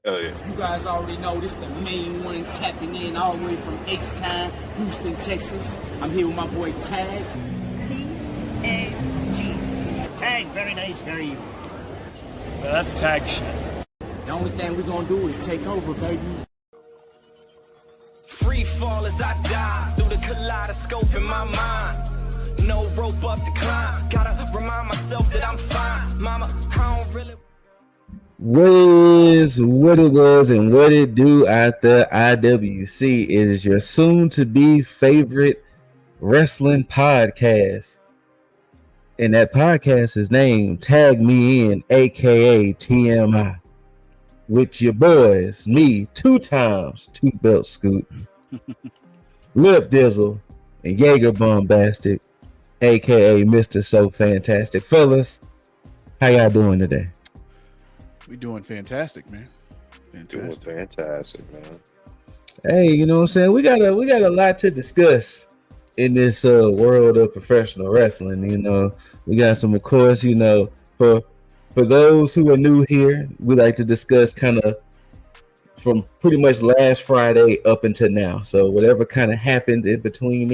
Oh, yeah. You guys already know this is the main one tapping in all the way from H-Town, Houston, Texas. I'm here with my boy T.A.G. T.A.G. T.A.G, very nice, very evil. Well, that's tag shit. The only thing we're gonna do is take over, baby. Free fall as I dive through the kaleidoscope in my mind. No rope up to climb. Gotta remind myself that I'm fine. Mama, I don't really. What it was and what it do at the IWC is your soon-to-be favorite wrestling podcast. And that podcast is named Tag Me In, aka TMI. With your boys, me, 2 times, 2 belt Scoot, Lip Dizzle, and Jaeger Bombastic, aka Mr. So Fantastic. Fellas, how y'all doing today? We doing fantastic, man. Fantastic. Doing fantastic, man. Hey, you know what I'm saying? We got a lot to discuss in this world of professional wrestling. You know, we got some, of course, you know, for those who are new here, we like to discuss kind of from pretty much last Friday up until now. So whatever kind of happened in between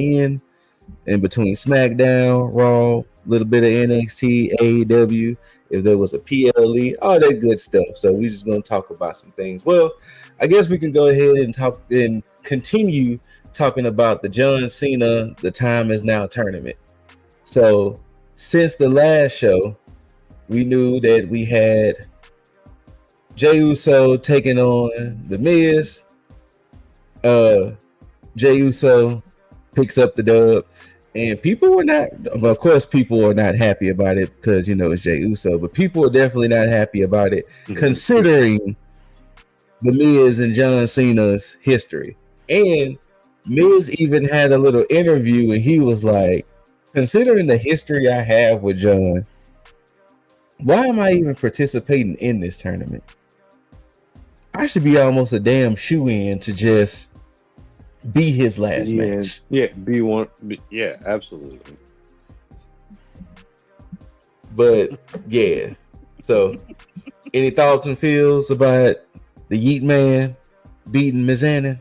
SmackDown, Raw, a little bit of NXT, AEW, if there was a PLE, all that good stuff. So we're just going to talk about some things. Well, I guess we can go ahead and talk and continue talking about the John Cena The Time Is Now tournament. So since the last show, we knew that we had Jey Uso taking on The Miz. Jey Uso picks up the dub. And people were not, well, of course, people were not happy about it because, you know, it's Jey Uso, but people were definitely not happy about it considering The Miz and John Cena's history. And Miz even had a little interview and he was like, considering the history I have with John, why am I even participating in this tournament? I should be almost a damn shoe-in to just be his last match. Yeah, be one. Yeah, absolutely. But yeah, so any thoughts and feels about the Yeet Man beating Mizanin?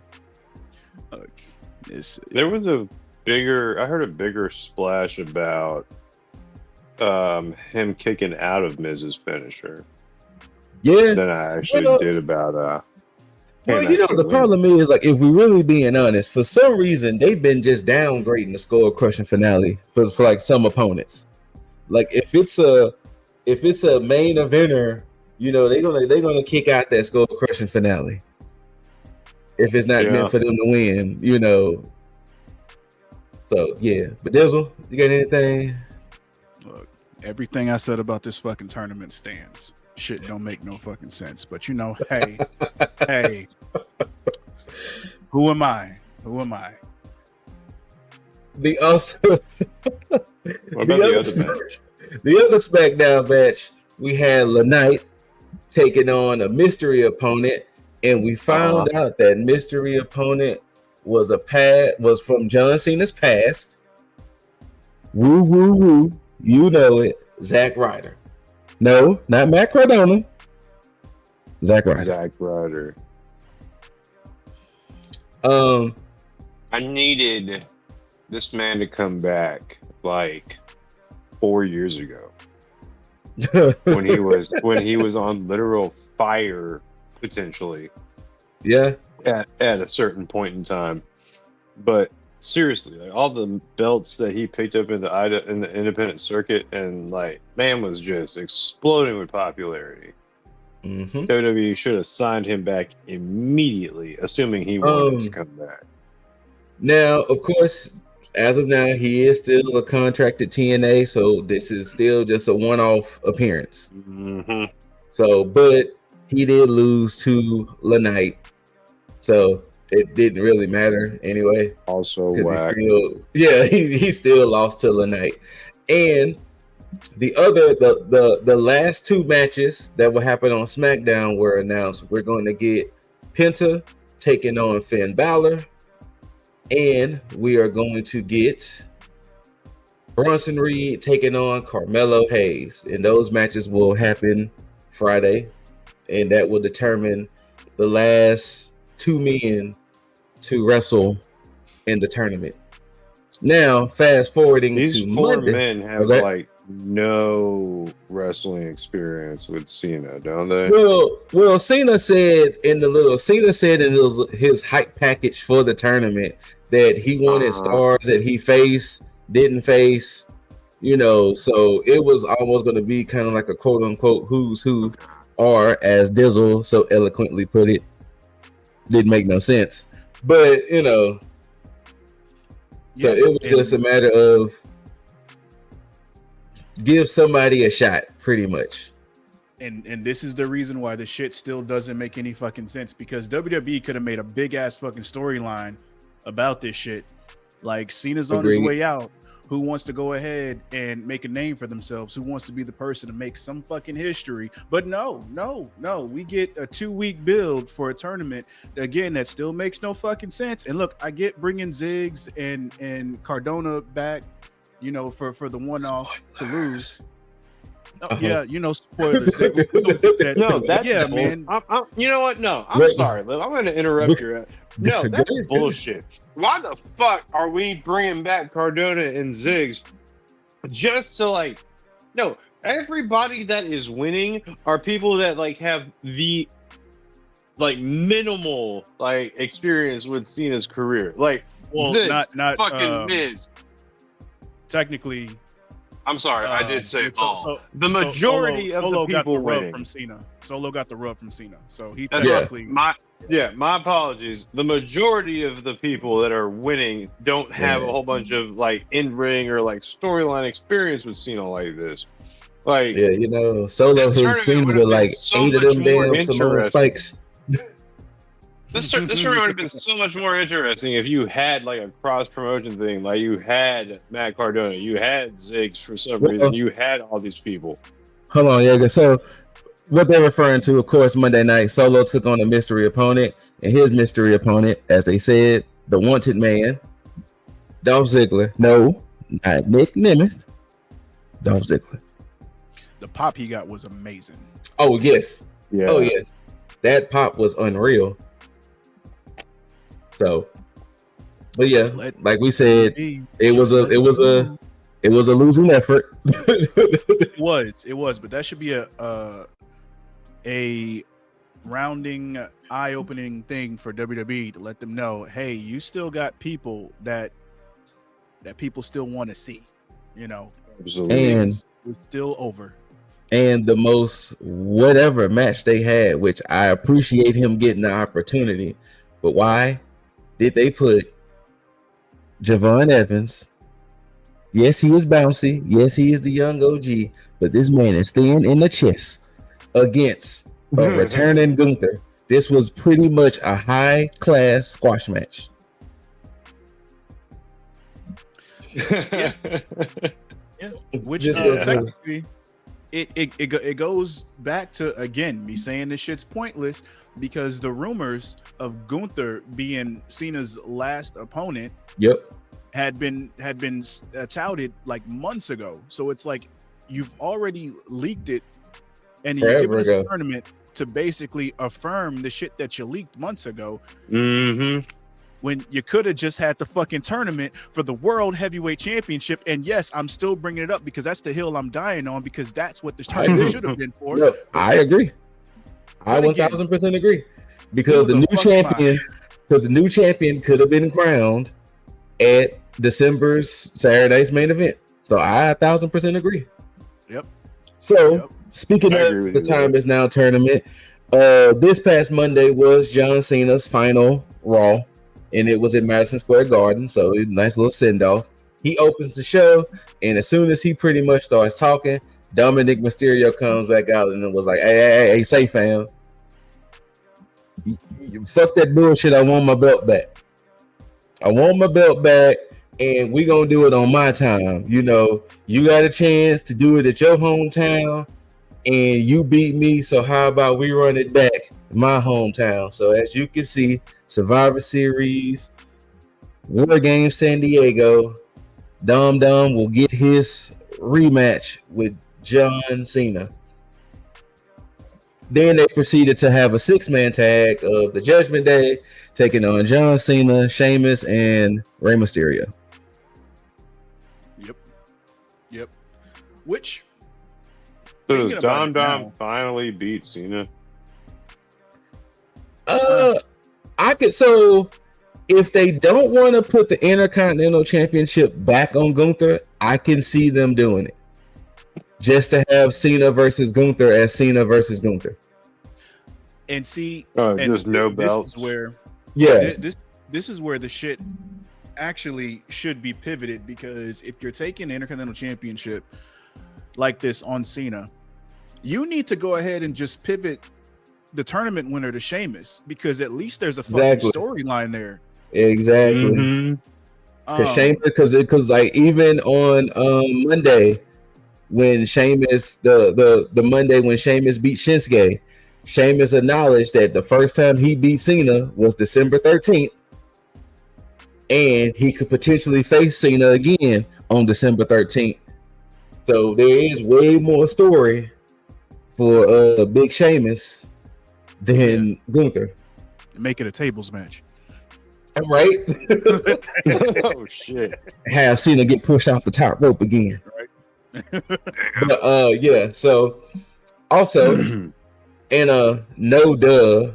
There was I heard a bigger splash about him kicking out of Miz's finisher. Yeah, than I actually did about well, you know, the problem is, like, if we're really being honest, for some reason they've been just downgrading the skull crushing finale for like some opponents. Like if it's a main eventer, you know, they're gonna kick out that skull crushing finale if it's not meant for them to win, you know. So yeah, but Dizzle, you got anything? Look, everything I said about this fucking tournament stands. Shit don't make no fucking sense. But you know, hey, hey, who am I? Who am I? The other SmackDown match, we had LaKnight taking on a mystery opponent, and we found out that mystery opponent was from John Cena's past. Woo woo woo, you know it, Zack Ryder. No, not Matt Cardona. Zack Ryder. I needed this man to come back like 4 years ago when he was on literal fire potentially. Yeah. At a certain point in time, but seriously, like all the belts that he picked up in the independent circuit, and like man was just exploding with popularity. WWE should have signed him back immediately, assuming he wanted to come back. Now, of course, as of now, he is still a contracted TNA, so this is still just a one-off appearance. So, but he did lose to LaKnight, so it didn't really matter anyway. Also, he still lost to LaKnight. And the last 2 matches that will happen on SmackDown were announced. We're going to get Penta taking on Finn Balor, and we are going to get Bronson Reed taking on Carmelo Hayes. And those matches will happen Friday, and that will determine the last two men to wrestle in the tournament. Now, fast forwarding These to four Monday. men have Okay. like no wrestling experience with Cena, don't they? Well, Cena said in his hype package for the tournament that he wanted stars that he didn't face, so it was almost going to be kind of like a quote unquote who's who, or as Dizzle so eloquently put it, didn't make no sense. But so it was just a matter of give somebody a shot, pretty much. And this is the reason why the shit still doesn't make any fucking sense, because WWE could have made a big ass fucking storyline about this shit. Like, Cena's on his way out. Who wants to go ahead and make a name for themselves? Who wants to be the person to make some fucking history? But no. We get a 2-week build for a tournament again that still makes no fucking sense. And look, I get bringing Ziggs and Cardona back, for the one-off to lose. Yeah, spoilers. No, that's man. You know what? No, I'm sorry, Liv. I'm going to interrupt you. No, that's bullshit. Why the fuck are we bringing back Cardona and Ziggs just to no? Everybody that is winning are people that have the minimal experience with Cena's career. Ziggs, not fucking Miz. Technically. I'm sorry, I did say all. The majority of Solo the people got the winning rub from Cena. Solo got the rub from Cena, so he That's technically. My apologies. The majority of the people that are winning don't have a whole bunch of in-ring or storyline experience with Cena like this. Solo has Cena with 8 of them damn Samoan spikes. This tournament would have been so much more interesting if you had a cross promotion thing, you had Matt Cardona, you had Ziggs for some reason, you had all these people. Hold on, yeah. So what they're referring to, of course, Monday night, Solo took on a mystery opponent, and his mystery opponent, as they said, the wanted man, Dolph Ziggler. No, not Nick Nemeth. Dolph Ziggler. The pop he got was amazing. Oh yes, yeah. Oh yes, that pop was unreal. So, but yeah, like we said, it was a losing effort. It was, but that should be a rounding, eye-opening thing for WWE to let them know, hey, you still got people that people still want to see, Absolutely. And it's still over. And the most whatever match they had, which I appreciate him getting the opportunity, but why did they put Javon Evans? Yes, he is bouncy. Yes, he is the young OG, but this man is thin in the chest against a returning Gunther. This was pretty much a high-class squash match. Yeah. Which technically it goes back to, again, me saying this shit's pointless, because the rumors of Gunther being Cena's last opponent had been touted months ago. So it's you've already leaked it, and you're giving us a tournament to basically affirm the shit that you leaked months ago. Mm-hmm. When you could have just had the fucking tournament for the World Heavyweight Championship. And yes, I'm still bringing it up because that's the hill I'm dying on, because that's what this tournament should have been for. No, I agree. I 1000% agree, because the new champion could have been crowned at December's Saturday's main event. So I 1000% agree. Yep. So speaking of the Time Is Now tournament, this past Monday was John Cena's final Raw, and it was at Madison Square Garden. So a nice little send off. He opens the show, and as soon as he pretty much starts talking, Dominic Mysterio comes back out and was like, hey, say fam, you fuck that bullshit. I want my belt back. And we gonna do it on my time. You got a chance to do it at your hometown, and you beat me, so how about we run it back in my hometown? So as you can see, Survivor Series, War Games San Diego, Dom will get his rematch with John Cena. Then they proceeded to have a 6-man tag of the Judgment Day, taking on John Cena, Sheamus, and Rey Mysterio. Yep. Which So does Dom finally beat Cena? I could. So if they don't want to put the Intercontinental Championship back on Gunther, I can see them doing it. Just to have Cena versus Gunther as Cena versus Gunther. And see, there's no belts. This is where, this is where the shit actually should be pivoted, because if you're taking the Intercontinental Championship like this on Cena, you need to go ahead and just pivot the tournament winner to Sheamus, because at least there's a fucking storyline there. Exactly. Because like even on Monday when Sheamus the Monday when Sheamus beat Shinsuke, Sheamus acknowledged that the first time he beat Cena was December 13th, and he could potentially face Cena again on December 13th. So there is way more story for Big Sheamus than Gunther. Make it a tables match. Right? Oh shit. Have Cena get pushed off the top rope again. Right. But yeah, so also and no duh,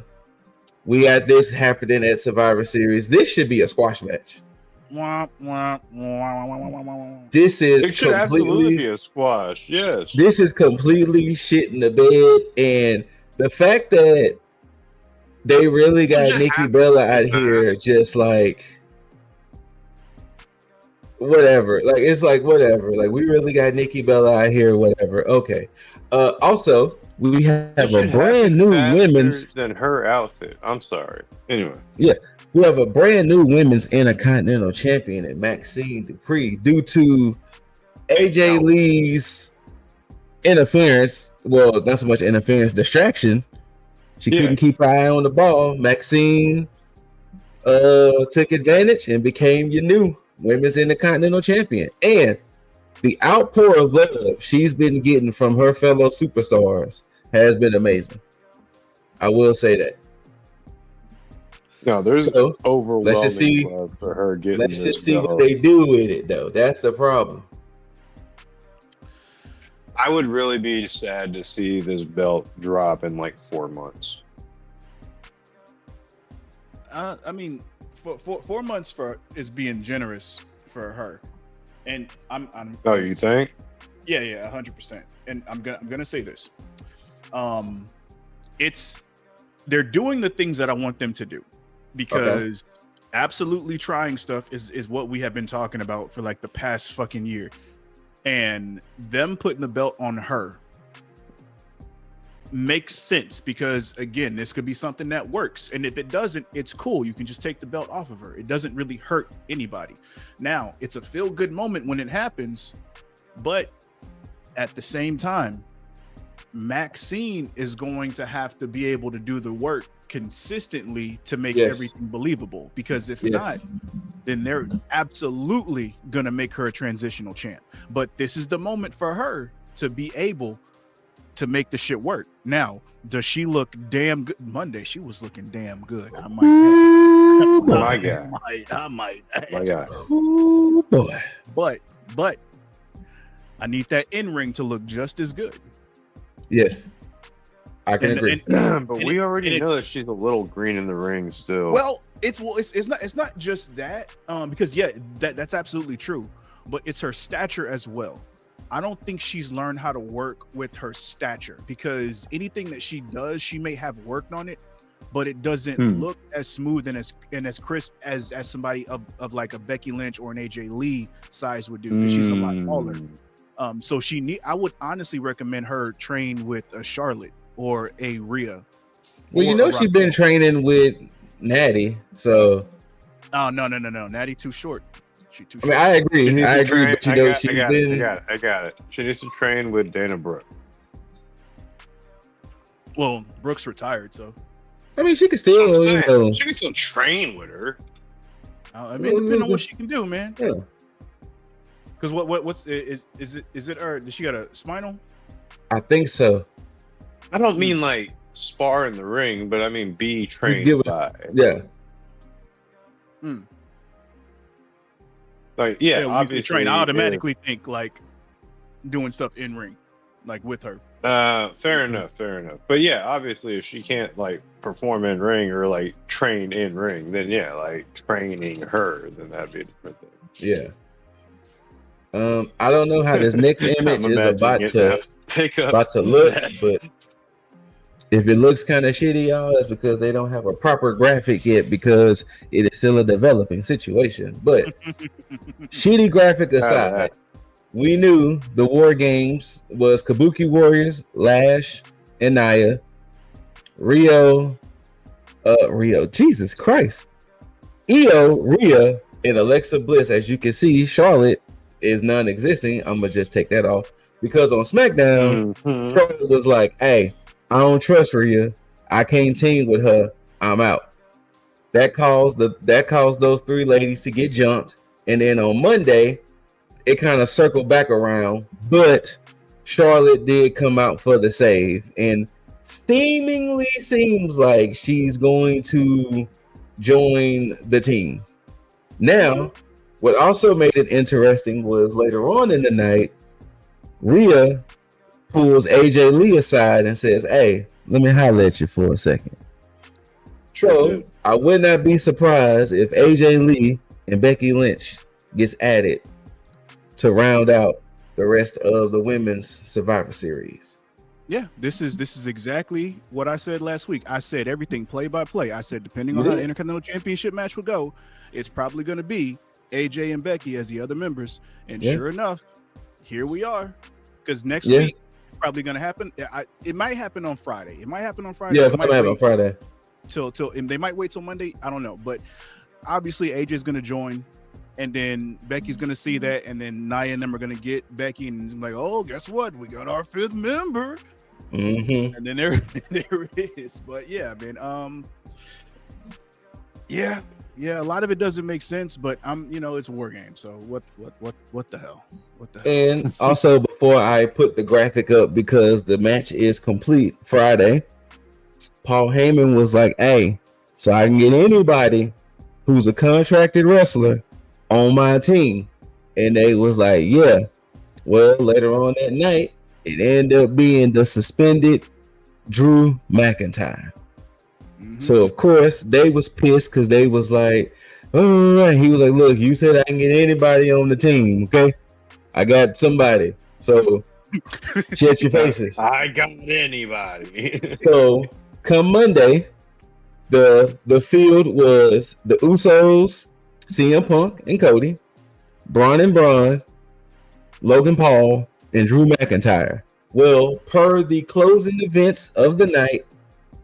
we got this happening at Survivor Series. This should be a squash match. This is it should absolutely be a squash. Yes. This is completely shit in the bed, and the fact that they really got Nikki Bella out here just like whatever. Like it's like whatever. Like we really got Nikki Bella out here, whatever. Okay. Also, we have a brand new women's than her outfit. I'm sorry. Anyway. Yeah. We have a brand new women's Intercontinental Champion at Maxine Dupree due to AJ Lee's interference. Well, not so much interference, distraction. She couldn't keep her eye on the ball. Maxine took advantage and became your new women's Intercontinental Champion. And the outpour of love she's been getting from her fellow superstars has been amazing. I will say that. No, there's overwhelming love for her getting Let's just see what they do with it, though. That's the problem. I would really be sad to see this belt drop in like 4 months. I mean, for 4 months is being generous for her, and I'm. Oh, you think? Yeah, 100%. And I'm gonna say this. They're doing the things that I want them to do, because absolutely trying stuff is what we have been talking about for like the past fucking year, and them putting the belt on her makes sense, because again, this could be something that works, and if it doesn't, it's cool. You can just take the belt off of her. It doesn't really hurt anybody. Now, it's a feel-good moment when it happens, but at the same time, Maxine is going to have to be able to do the work consistently to make everything believable, because if not, then they're absolutely gonna make her a transitional champ. But this is the moment for her to be able to make the shit work. Now, does she look damn good? Monday, she was looking damn good. I might. Oh boy. But I need that in-ring to look just as good. Yes, I can agree. But we already know that she's a little green in the ring still. Well, it's not just that, because that's absolutely true, but it's her stature as well. I don't think she's learned how to work with her stature, because anything that she does, she may have worked on it, but it doesn't look as smooth and as crisp as somebody of like a Becky Lynch or an AJ Lee size would do, because she's a lot taller. So I would honestly recommend her train with a Charlotte or a Rhea. Well, you know, she's been training with Natty, so. Oh no, Natty too short. She too short. I mean, I agree. But you know, I got it. She needs to train with Dana Brooke. Well, Brooke's retired, so. I mean, she can still, she can still train with her. I mean, depending on what she can do, man. Yeah. Because what's is it? Or does she got a spinal? I think so. I don't mean like spar in the ring, but I mean be trained give it- by. Yeah. Like, yeah, when you say obviously. train, I automatically think like doing stuff in ring, like with her. Fair enough. But yeah, obviously, if she can't like perform in ring or like train in ring, then yeah, like training her, then that'd be a different thing. Yeah. I don't know how this next image is about to look, but if it looks kind of shitty, y'all, that's because they don't have a proper graphic yet because it is still a developing situation. But shitty graphic aside, we knew the War Games was Kabuki Warriors, Lash, and Naya, Rio, Jesus Christ, Io, Rhea, and Alexa Bliss. As you can see, Charlotte is non-existing. I'm gonna just take that off because on SmackDown, Charlotte was like, "Hey, I don't trust Rhea. I can't team with her. I'm out." That caused those three ladies to get jumped, and then on Monday, it kind of circled back around. But Charlotte did come out for the save, and seemingly seems like she's going to join the team. Now, what also made it interesting was later on in the night, Rhea pulls AJ Lee aside and says, "Hey, let me holler at you for a second." So I would not be surprised if AJ Lee and Becky Lynch gets added to round out the rest of the women's Survivor Series. Yeah, this is exactly what I said last week. I said everything play by play. I said depending on how the Intercontinental Championship match would go, it's probably going to be AJ and Becky as the other members. And sure enough, here we are. Because next week it's probably going to happen. It might happen on Friday. It might happen on Friday. Yeah, it might happen on Friday. Till and they might wait till Monday. I don't know, but obviously AJ is going to join. And then Becky's going to see that. And then Nia and them are going to get Becky. And I'm like, oh, guess what? We got our fifth member. Mm-hmm. And then there it is. But yeah, man. Yeah. A lot of it doesn't make sense, but it's a war game. So what the hell? What the hell? And also, before I put the graphic up, because the match is complete Friday, Paul Heyman was like, "Hey, so I can get anybody who's a contracted wrestler on my team." And they was like, "Yeah." Well, later on that night, it ended up being the suspended Drew McIntyre. Mm-hmm. So of course they was pissed because they was like, "All right." He was like, "Look, you said I can get anybody on the team, okay? I got somebody. So shut your faces." I got anybody. So come Monday, the field was the Usos, CM Punk and Cody, Braun and Braun, Logan Paul, and Drew McIntyre. Well, per the closing events of the night,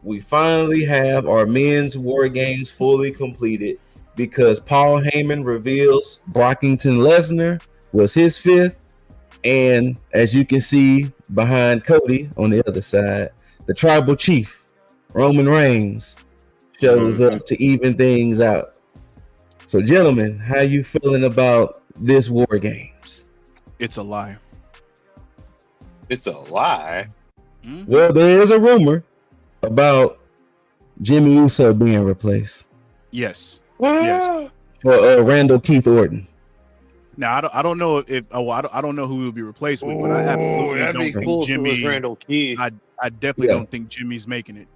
we finally have our men's War Games fully completed because Paul Heyman reveals Brockington Lesnar was his fifth. And as you can see behind Cody on the other side, the tribal chief, Roman Reigns, shows up to even things out. So, gentlemen, how you feeling about this War Games? It's a lie. It's a lie. Mm-hmm. Well, there is a rumor about Jimmy Uso being replaced. Yes. For Randall Keith Orton. Now I don't know if I don't know who he will be replaced with, but I absolutely don't think Jimmy. Randall Keith. I definitely don't think Jimmy's making it.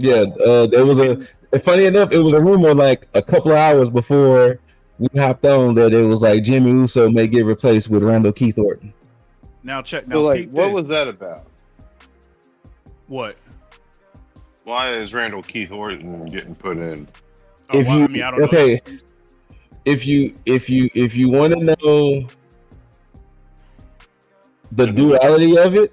There was funny enough, it was a rumor like a couple of hours before we hopped on that it was like Jimmy Uso may get replaced with Randall Keith Orton. Now check. So like, what was that about? What? Why is Randall Keith Orton getting put in? I don't know. If you want to know the duality of it,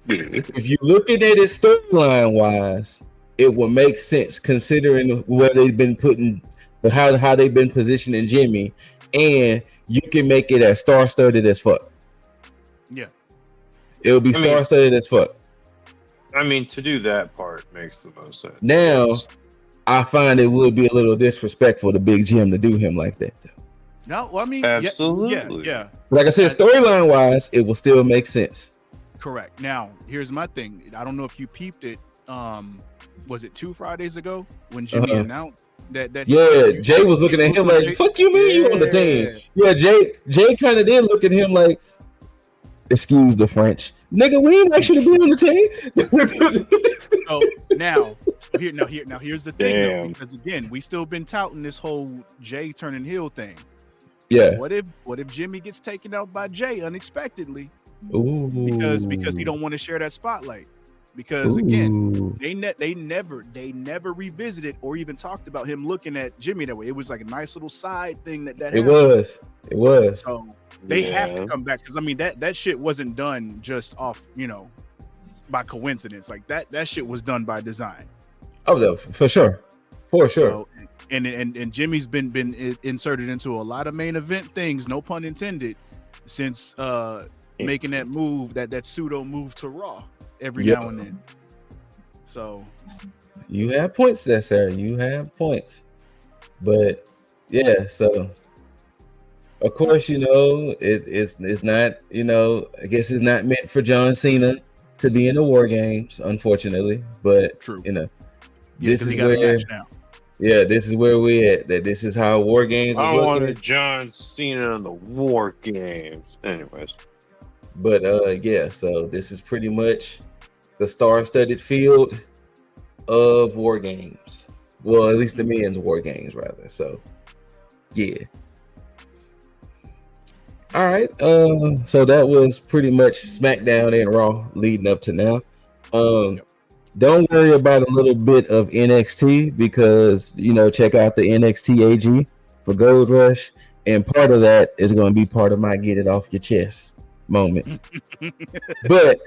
if you look at it storyline wise, it will make sense considering where they've been putting, how they've been positioning Jimmy, and you can make it as star-studded as fuck. Yeah, it will be star-studded as fuck. I mean, to do that part makes the most sense. Now, I find it would be a little disrespectful to Big Jim to do him like that. No, well, I mean, absolutely, yeah. Like I said, storyline wise, it will still make sense. Correct. Now, here's my thing. I don't know if you peeped it. was it 2 Fridays ago when Jimmy announced that Jay was looking at him like, "Fuck you, mean you on the team?" Yeah, Jay kind of did look at him like, "Excuse the French, nigga, we ain't actually be on the team." So now here's the thing, though, because again, we still been touting this whole Jay turning heel thing. Yeah. What if Jimmy gets taken out by Jay unexpectedly? Ooh. Because he don't want to share that spotlight. Because again, they never revisited or even talked about him looking at Jimmy that way. It was like a nice little side thing that it was. So they have to come back, because I mean that shit wasn't done just off, by coincidence. Like that shit was done by design. Oh, no, for sure. So, and Jimmy's been inserted into a lot of main event things, no pun intended, since making that move, that pseudo move to Raw every now and then. So you have points there, sir. You have points. But yeah, so of course, it's not, I guess it's not meant for John Cena to be in the War Games, unfortunately. But true. This is where now. Yeah, this is where we at. That this is how War Games is looking. I wanted John Cena in the War Games. Anyways. But yeah, so this is pretty much the star-studded field of War Games. Well, at least the men's War Games, rather. So, yeah. All right. So that was pretty much SmackDown and Raw leading up to now. Don't worry about a little bit of NXT, because check out the NXT AG for Gold Rush, and part of that is going to be part of my get it off your chest moment. But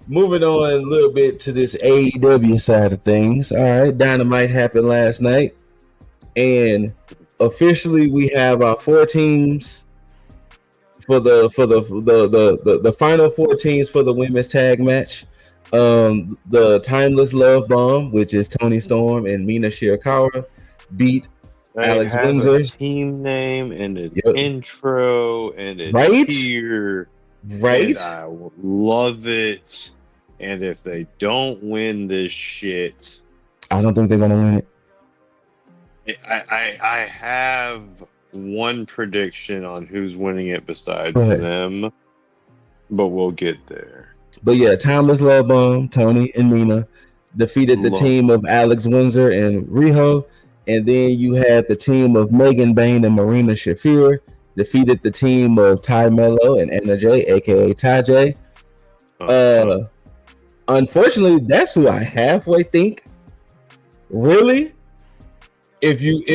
moving on a little bit to this AEW side of things. All right, Dynamite happened last night, and officially we have our 4 teams for the final 4 teams for the women's tag match. The Timeless Love Bomb, which is Toni Storm and Mina Shirakawa, beat Alex Windsor. A team name and an intro and a tier. Right. And I love it. And if they don't win this shit, I don't think they're gonna win it. I have one prediction on who's winning it besides them, but we'll get there. But yeah, Timeless Love Bomb, Tony and Mina defeated the team of Alex Windsor and Riho. And then you had the team of Megan Bain and Marina Shafir defeated the team of Ty Mello and Anna J, aka T.A.G. Unfortunately, that's who I halfway think. Really? If you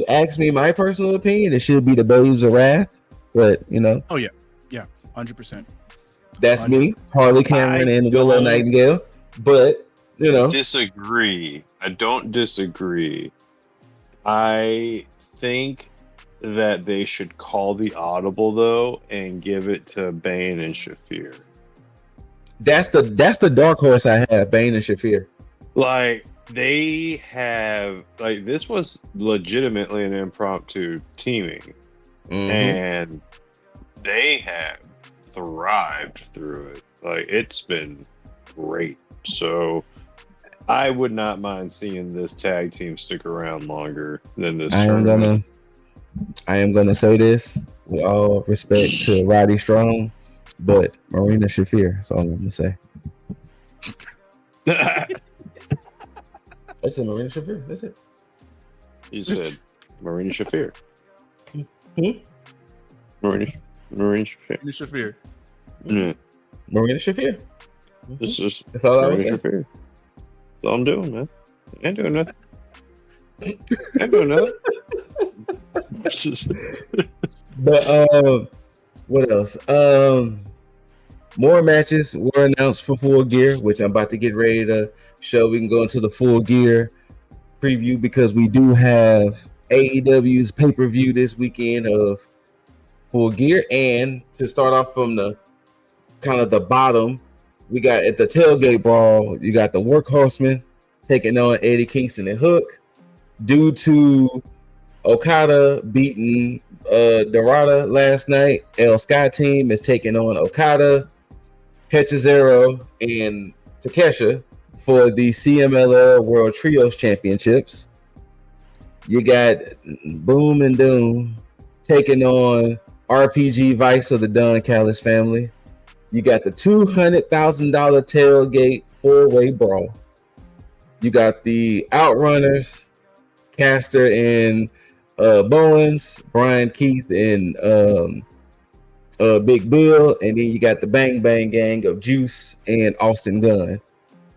ask me my personal opinion, it should be the Babes of Wrath. But oh yeah, 100%. That's 100%. Me, Harley Cameron, and Willow Nightingale. But disagree. I don't disagree. I think that they should call the audible though and give it to Bane and Shafir. That's the dark horse I have, Bane and Shafir. Like they have, like this was legitimately an impromptu teaming, and they have thrived through it. Like it's been great. So I would not mind seeing this tag team stick around longer than this tournament. I am gonna say this with all respect to Roddy Strong, but Marina Shafir. That's all I'm gonna say. I said Marina Shafir. That's it. You said Marina Shafir. Marina Shafir. Yeah. Marina Shafir. That's all I was saying. That's all I'm doing, man. I ain't doing nothing. But what else? More matches were announced for Full Gear, which I'm about to get ready to show. We can go into the Full Gear preview because we do have AEW's pay-per-view this weekend of Full Gear. And to start off from the kind of the bottom, we got at the tailgate brawl, you got the Workhorsemen taking on Eddie Kingston and Hook. Due to Okada beating Dorada last night, El Sky team is taking on Okada. Hechizero and Takesha for the CMLL World Trios Championships. You got Boom and Doom taking on RPG Vice of the Don Callis family. You got the $200,000 tailgate 4-way brawl. You got the Outrunners, Caster and Bowens, Brian Keith and Big Bill, and then you got the Bang Bang Gang of Juice and Austin Gunn.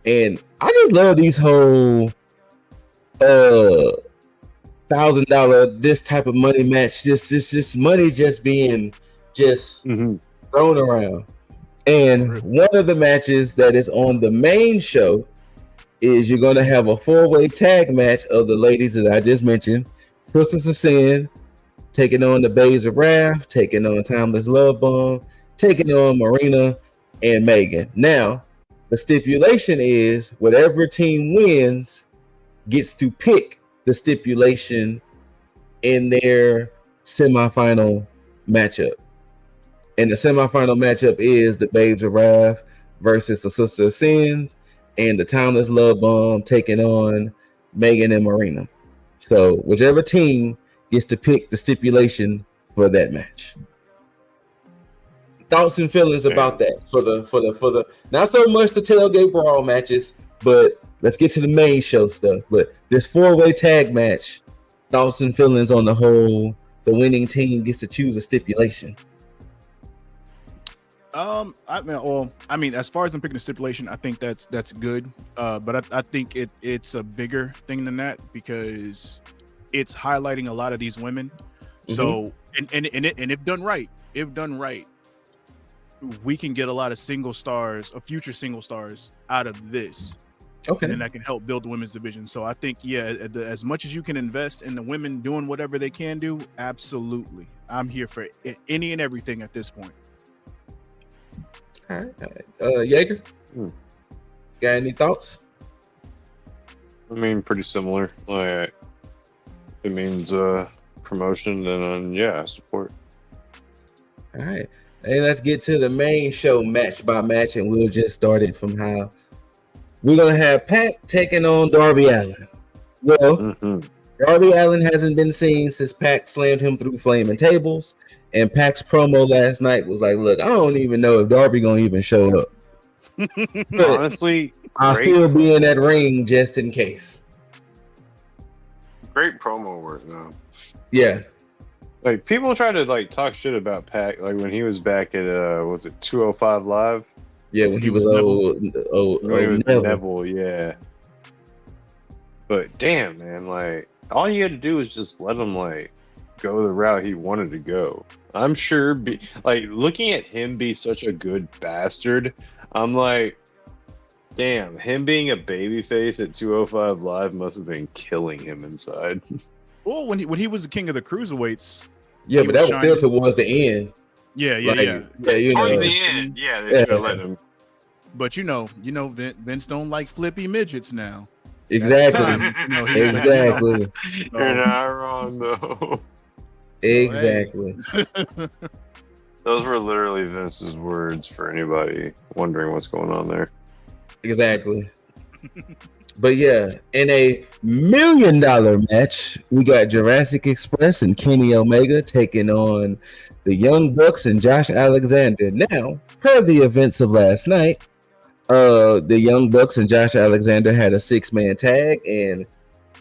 And I just love these whole $1,000 this type of money match, just money just being thrown around. And one of the matches that is on the main show is you're going to have a 4-way tag match of the ladies that I just mentioned, Sisters of Sin taking on the Babes of Wrath, taking on Timeless Love Bomb, taking on Marina and Megan. Now, the stipulation is whatever team wins gets to pick the stipulation in their semifinal matchup. And the semifinal matchup is the Babes of Wrath versus the Sister of Sins, and the Timeless Love Bomb taking on Megan and Marina. So whichever team gets to pick the stipulation for that match. Thoughts and feelings about that for the not so much the tailgate brawl matches, but let's get to the main show stuff. But this 4-way tag match, thoughts and feelings on the whole. The winning team gets to choose a stipulation. I mean, as far as I'm picking a stipulation, I think that's good. But I think it's a bigger thing than that because it's highlighting a lot of these women. Mm-hmm. So and if done right, we can get a lot of single stars, future single stars out of this. Okay. And that can help build the women's division. So I think, as much as you can invest in the women doing whatever they can do, absolutely. I'm here for any and everything at this point. All right. Jaeger, got any thoughts? I mean, pretty similar. Like, it means promotion and support. All right. Hey, let's get to the main show match by match, and we'll just start it from how we're going to have Pac taking on Darby Allin. Well, Darby Allin hasn't been seen since Pac slammed him through flaming tables, and Pac's promo last night was like, look, I don't even know if Darby going to even show up. Honestly, I'll still be in that ring just in case. Great promo work, though. Yeah. Like, people try to talk shit about Pac, like when he was back at 205 Live? Yeah, when he was Neville, yeah. But damn, man, like all you had to do was just let him go the route he wanted to go. I'm sure, looking at him be such a good bastard, I'm like, damn, him being a babyface at 205 Live must have been killing him inside. Well, when he was the king of the cruiserweights, yeah, but that was still towards the end. Yeah. Towards the end, they should have let him. But Vince don't like flippy midgets now. Exactly. Exactly. You're not wrong though. Exactly. Those were literally Vince's words for anybody wondering what's going on there. Exactly. But yeah, in a $1 million match, we got Jurassic Express and Kenny Omega taking on the Young Bucks and Josh Alexander. Now, per the events of last night, the Young Bucks and Josh Alexander had a 6-man tag, and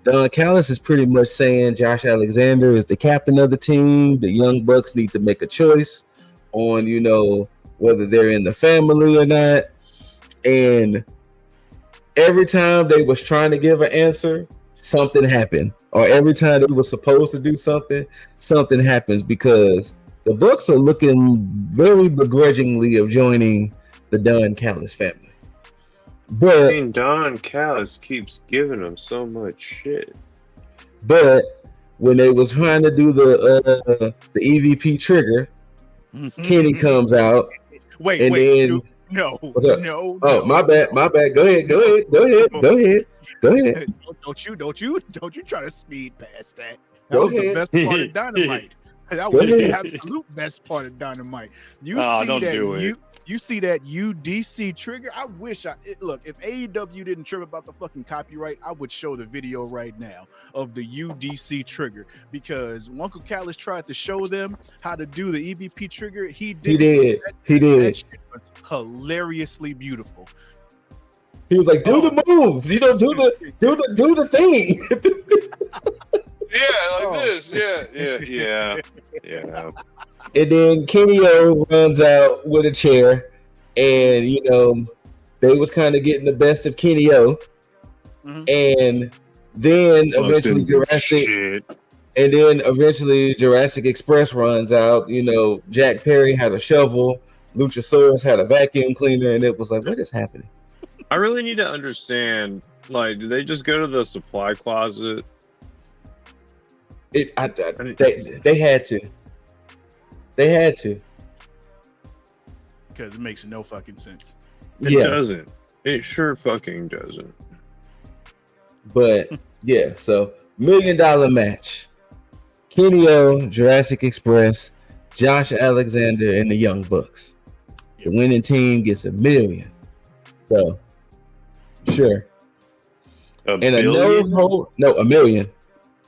Don Callis is pretty much saying Josh Alexander is the captain of the team. The Young Bucks need to make a choice on, whether they're in the family or not. And every time they was trying to give an answer, something happened. Or every time they were supposed to do something, something happens, because the Bucks are looking very begrudgingly of joining the Don Callis family. But Don Callis keeps giving them so much shit. But when they was trying to do the EVP trigger, Kenny comes out. Wait, no. Oh, my bad. Go ahead. Don't you try to speed past that. That was the best part of Dynamite. That Go was the ahead. absolute best part of Dynamite. You Oh, see don't that do it. you see that UDC trigger. I wish look, if AEW didn't trip about the fucking copyright, I would show the video right now of the UDC trigger, because Uncle Callis tried to show them how to do the EVP trigger. He He did. did. That shit was hilariously beautiful. He was like, "Do the move. You know, do the thing." Yeah, like Oh. this. Yeah. And then Kenny O runs out with a chair, and you know they was kind of getting the best of Kenny O, and then eventually Jurassic Express runs out. You know, Jack Perry had a shovel, Luchasaurus had a vacuum cleaner, and it was like, what is happening? I really need to understand. Like, did they just go to the supply closet? They had to. They had to. Because it makes no fucking sense. It doesn't. It sure fucking doesn't. But yeah, so $1 million match. Kenny O, Jurassic Express, Josh Alexander, and the Young Bucks. The winning team gets $1 million. So sure. $1 billion? $1 million.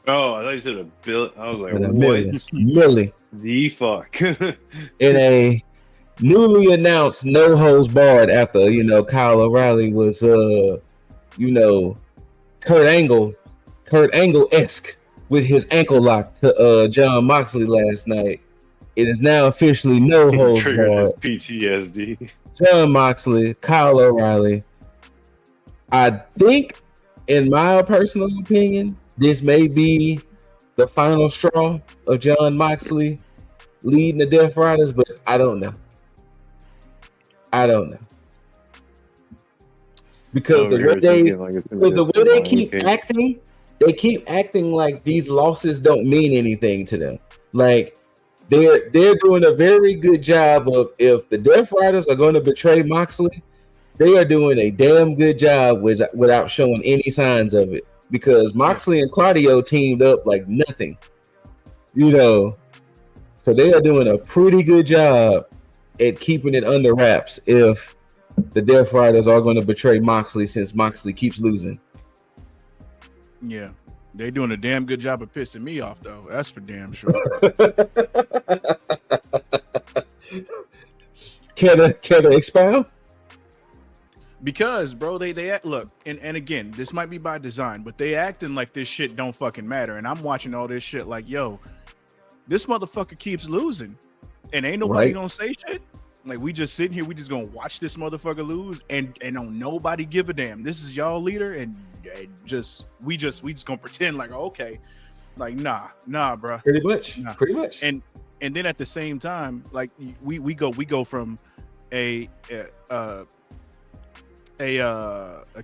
Oh, I thought you said $1 billion. I was like, And $1 what? million. Millie. The fuck? In a newly announced no holds barred after, you know, Kyle O'Reilly was Kurt Angle-esque with his ankle lock to John Moxley last night. It is now officially no holds barred. PTSD. John Moxley, Kyle O'Reilly. I think, in my personal opinion, this may be the final straw of John Moxley leading the Death Riders, but I don't know. Because the way they keep acting, they keep acting like these losses don't mean anything to them. Like they're doing a very good job of, if the Death Riders are going to betray Moxley, they are doing a damn good job without showing any signs of it. Because Moxley and Claudio teamed up like nothing, you know. So they are doing a pretty good job at keeping it under wraps if the Death Riders are going to betray Moxley, since Moxley keeps losing. Yeah, they're doing a damn good job of pissing me off, though. That's for damn sure. Can I expound? Because, bro, they act, look, and again, this might be by design, but they acting like this shit don't fucking matter. And I'm watching all this shit like, yo, this motherfucker keeps losing, and ain't nobody gonna say shit. Like, we just sitting here, we just gonna watch this motherfucker lose, and don't nobody give a damn. This is y'all leader, and we just gonna pretend like, okay, like nah, bro. Pretty much. And then at the same time, like we go from a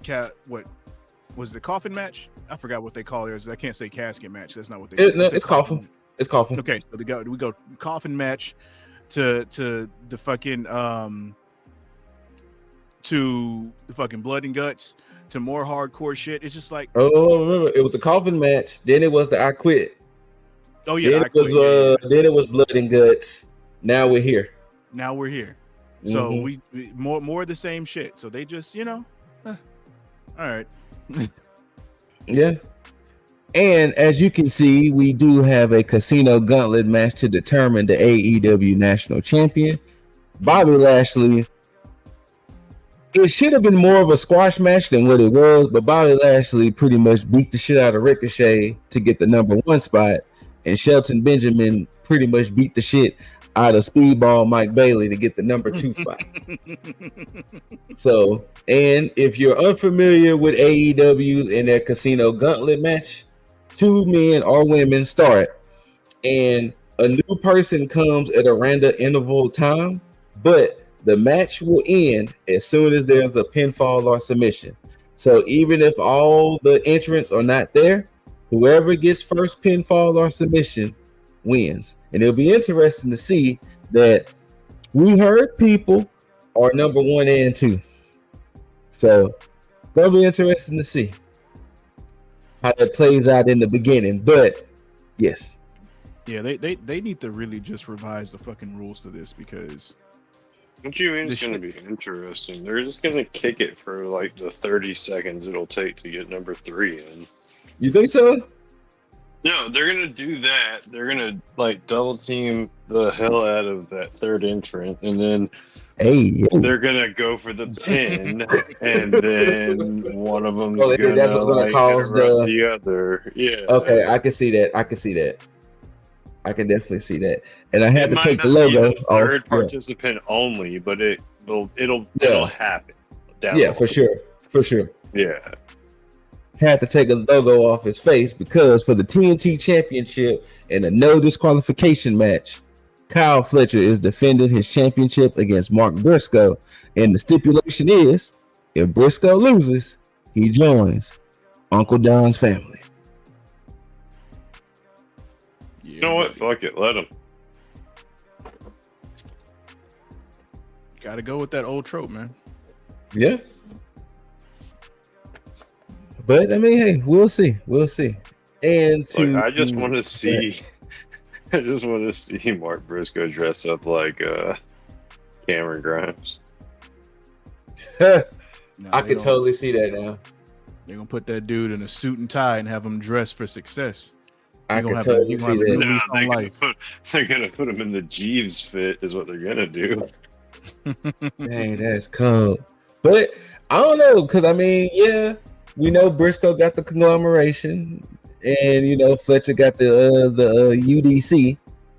cat, what was the coffin match? I forgot what they call it. I can't say casket match. That's not what they. It's coffin. It's coffin. Okay, so we go coffin match to the fucking to the fucking blood and guts to more hardcore shit. It's just like, remember, it was the coffin match. Then it was the I quit. Oh yeah, then it was blood and guts. Now we're here. So we more of the same shit. So they just, all right. Yeah. And as you can see, we do have a casino gauntlet match to determine the AEW national champion, Bobby Lashley. It should have been more of a squash match than what it was, but Bobby Lashley pretty much beat the shit out of Ricochet to get the number 1 spot, and Shelton Benjamin pretty much beat the shit out of Speedball Mike Bailey to get the number 2 spot. So, and if you're unfamiliar with AEW in their casino gauntlet match, 2 men or women start, and a new person comes at a random interval time, but the match will end as soon as there's a pinfall or submission. So even if all the entrants are not there, whoever gets first pinfall or submission wins. And it'll be interesting to see that We Heard People are number 1 and 2. So gonna be interesting to see how that plays out in the beginning. But yes, Yeah, they need to really just revise the fucking rules to this because What you mean this it's going to be interesting? They're just going to kick it for like the 30 seconds it'll take to get number 3 in. You think so? No, they're going to do that. They're going to like double team the hell out of that third entrant, and then they're going to go for the pin, and then one of them's going to that's what's going to cause the other. Yeah. Okay, I can see that. I can definitely see that. And I had to take the It might not logo be the third off. participant only, but it'll happen. Yeah, for sure. Yeah. Had to take a logo off his face because for the TNT Championship in a no disqualification match, Kyle Fletcher is defending his championship against Mark Briscoe. And the stipulation is, if Briscoe loses, he joins Uncle Don's family. You know what? Fuck it. Let him. Got to go with that old trope, man. Yeah. But I mean, hey, we'll see. And I just want to see. I just want to see Mark Briscoe dress up like Cameron Grimes. I could totally see that now. They're gonna put that dude in a suit and tie and have him dress for success. I could totally see that. They're gonna put him in the Jeeves fit, is what they're gonna do. Dang, that's cold. But I don't know, because I mean, yeah, we know Briscoe got the conglomeration, and Fletcher got the UDC.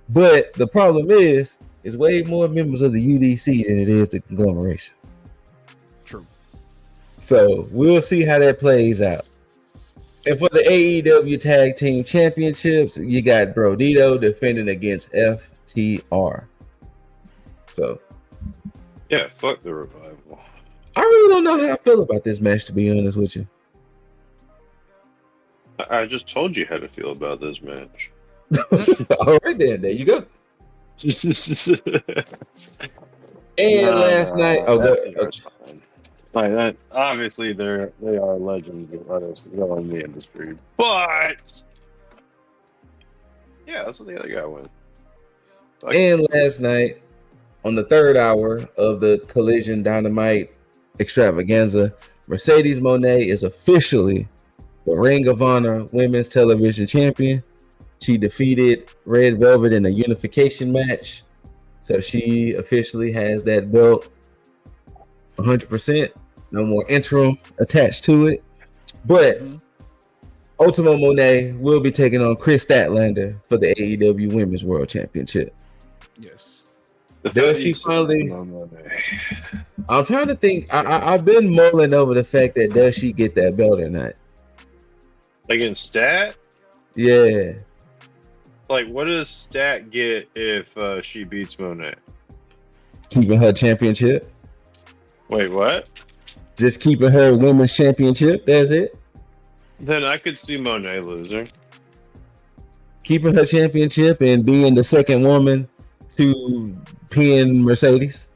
But the problem is way more members of the UDC than it is the conglomeration. True. So we'll see how that plays out. And for the AEW Tag Team Championships, you got Brodito defending against FTR. So, yeah, fuck the Revival. I really don't know how I feel about this match, to be honest with you. I just told you how to feel about this match. All right, then. There you go. And last night, like that, obviously they are legends of wrestling in the industry, but yeah, that's what the other guy went. And last night, on the third hour of the Collision Dynamite extravaganza, Mercedes Moné is officially the Ring of Honor Women's Television Champion. She defeated Red Velvet in a unification match, so she officially has that belt 100%. No more interim attached to it. But Ultimo Moné will be taking on Chris Statlander for the AEW Women's World Championship. Yes. Does she finally? I'm trying to think. I've been mulling over the fact that does she get that belt or not? Against Stat? Yeah. Like, what does Stat get if she beats Moné? Keeping her championship. Wait, what? Just keeping her women's championship. That's it. Then I could see Moné losing. Keeping her championship and being the second woman to pin Mercedes.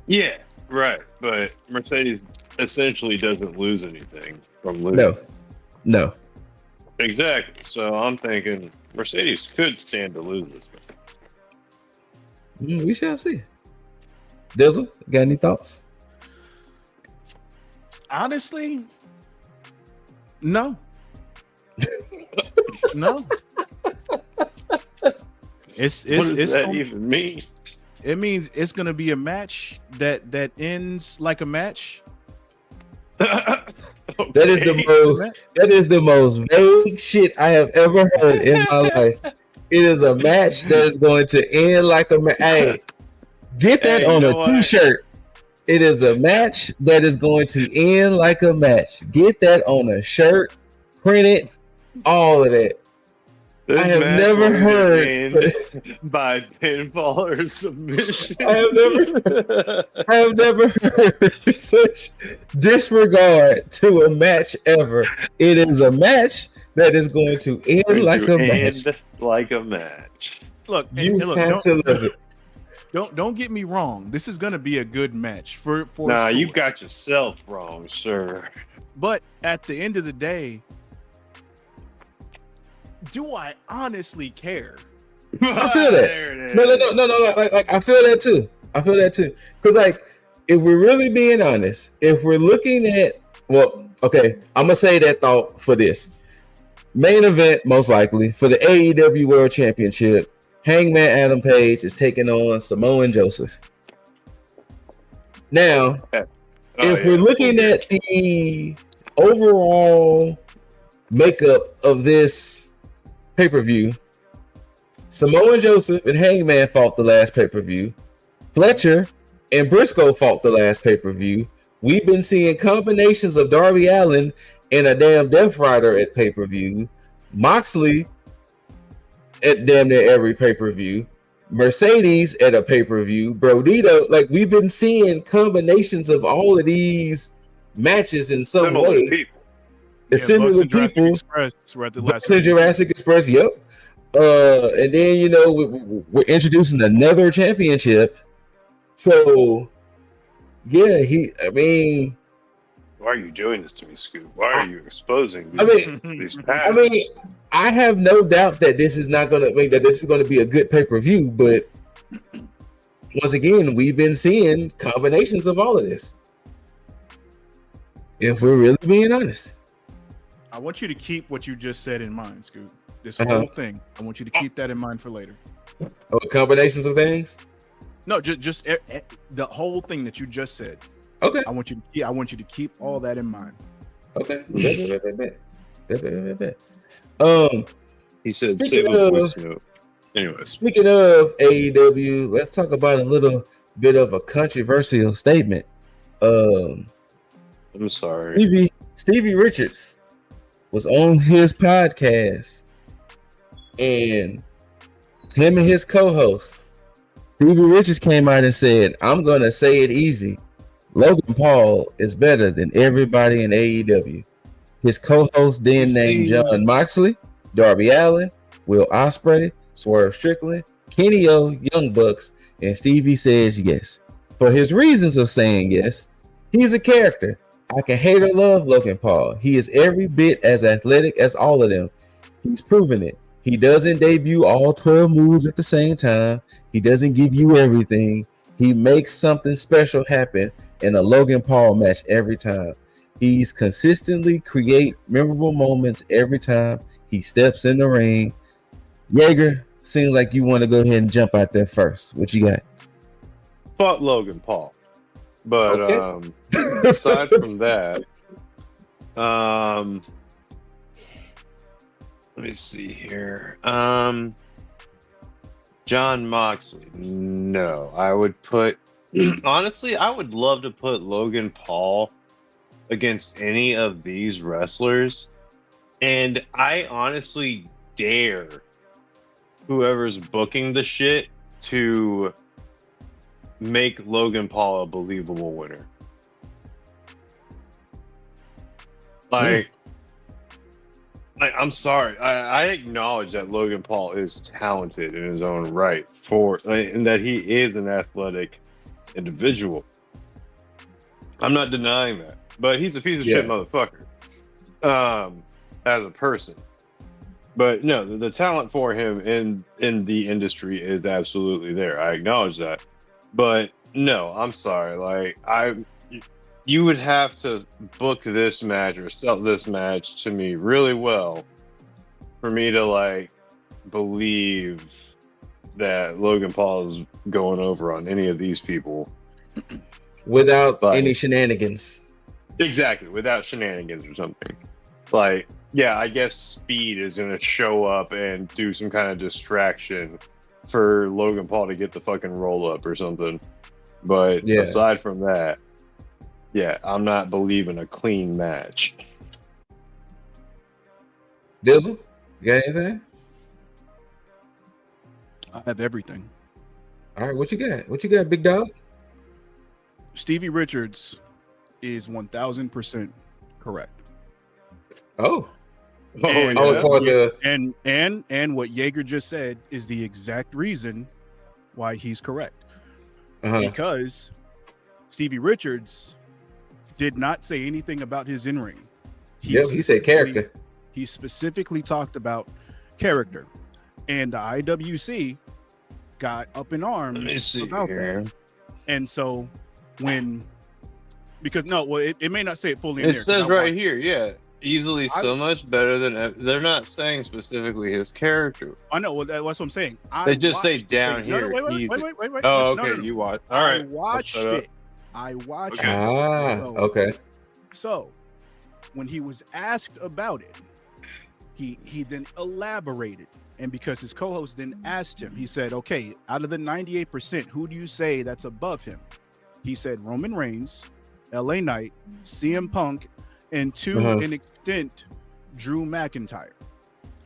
Yeah, right. But Mercedes essentially doesn't lose anything from losing. No. Exactly. So I'm thinking Mercedes could stand to lose this. We shall see. Dizzle, got any thoughts? Honestly, no. No. What does that even mean? It means it's gonna be a match that ends like a match. Okay. That is the most vague shit I have ever heard in my life. It is a match that is going to end like a match. Hey, get that on a t-shirt. It is a match that is going to end like a match. Get that on a shirt, print it, all of that. This I have never heard by pinfall or submission. I have never heard such disregard to a match ever. It is a match that is going to end like a match. Look, have to love it. Don't get me wrong. This is gonna be a good match for Nah, sure. you got yourself wrong, sir. But at the end of the day, do I honestly care? I feel that. There it No. is. Like I feel that too. Because like, if we're really being honest, if we're looking at, well, okay, I'm gonna say that thought for this main event, most likely for the AEW World Championship. Hangman Adam Page is taking on Samoan Joseph. Now, if we're looking at the overall makeup of this pay-per-view, Samoan Joseph and Hangman fought the last pay-per-view. Fletcher and Briscoe fought the last pay-per-view. We've been seeing combinations of Darby Allin and a damn Death Rider at pay-per-view. Moxley at damn near every pay-per-view. Mercedes at a pay-per-view. Brodito, like, we've been seeing combinations of all of these matches in some Similar way. people. Similar people. Express were at the last. Bucks and Jurassic Express, yep. And then, you know, we're introducing another championship. So, yeah, I mean, Why are you doing this to me, Scoop? Why are you exposing these I patterns? mean, I have no doubt that this is not going to that this is going to be a good pay-per-view, but once again, we've been seeing combinations of all of this. If we're really being honest. I want you to keep what you just said in mind, Scoot. This whole thing. I want you to keep that in mind for later. Oh, combinations of things? No, just the whole thing that you just said. Okay. I want you to keep all that in mind. Okay. He said, speaking save a of- voice note. Anyway, Speaking of AEW, let's talk about a little bit of a controversial statement. I'm sorry. Stevie Richards was on his podcast, and him and his co-host Stevie Richards came out and said, "I'm gonna say it easy. Logan Paul is better than everybody in AEW." His co-host then named John Moxley, Darby Allin, Will Ospreay, Swerve Strickland, Kenny O, Young Bucks, and Stevie says yes. For his reasons of saying yes, he's a character. I can hate or love Logan Paul. He is every bit as athletic as all of them. He's proven it. He doesn't debut all 12 moves at the same time. He doesn't give you everything. He makes something special happen in a Logan Paul match every time. He's consistently create memorable moments every time he steps in the ring. Jaeger, seems like you want to go ahead and jump out there first. What you got? Fuck Logan Paul. But Okay. aside from that, let me see here. John Moxley. No, I would put honestly, I would love to put Logan Paul against any of these wrestlers. And I honestly dare whoever's booking the shit to make Logan Paul a believable winner. Like, I'm sorry. I acknowledge that Logan Paul is talented in his own right and that he is an athletic individual. I'm not denying that, but he's a piece of shit motherfucker as a person. But no, the talent for him in the industry is absolutely there. I acknowledge that. But no, I'm sorry. Like, you would have to book this match or sell this match to me really well for me to like believe that Logan Paul is going over on any of these people Without any shenanigans. Exactly, without shenanigans or something. Like, yeah, I guess Speed is going to show up and do some kind of distraction for Logan Paul to get the fucking roll up or something. But aside from that, yeah, I'm not believing a clean match. Dizzle, you got anything? I have everything. All right, what you got? What you got, big dog? Stevie Richards is 1000% correct. Oh. And what Jaeger just said is the exact reason why he's correct. Because Stevie Richards did not say anything about his in-ring. He said character. He specifically talked about character, and the IWC got up in arms about that. And so it may not say it fully in there. It says right here, yeah, easily so much better than. They're not saying specifically his character. I know. Well, that's what I'm saying. They just say down here. Wait. Oh, no, okay. no. You watch. All right. I watched Okay. it. Okay. So when he was asked about it, he then elaborated. And because his co-host then asked him, he said, okay, out of the 98%, who do you say that's above him? He said Roman Reigns, LA Knight, CM Punk, and to an extent, Drew McIntyre.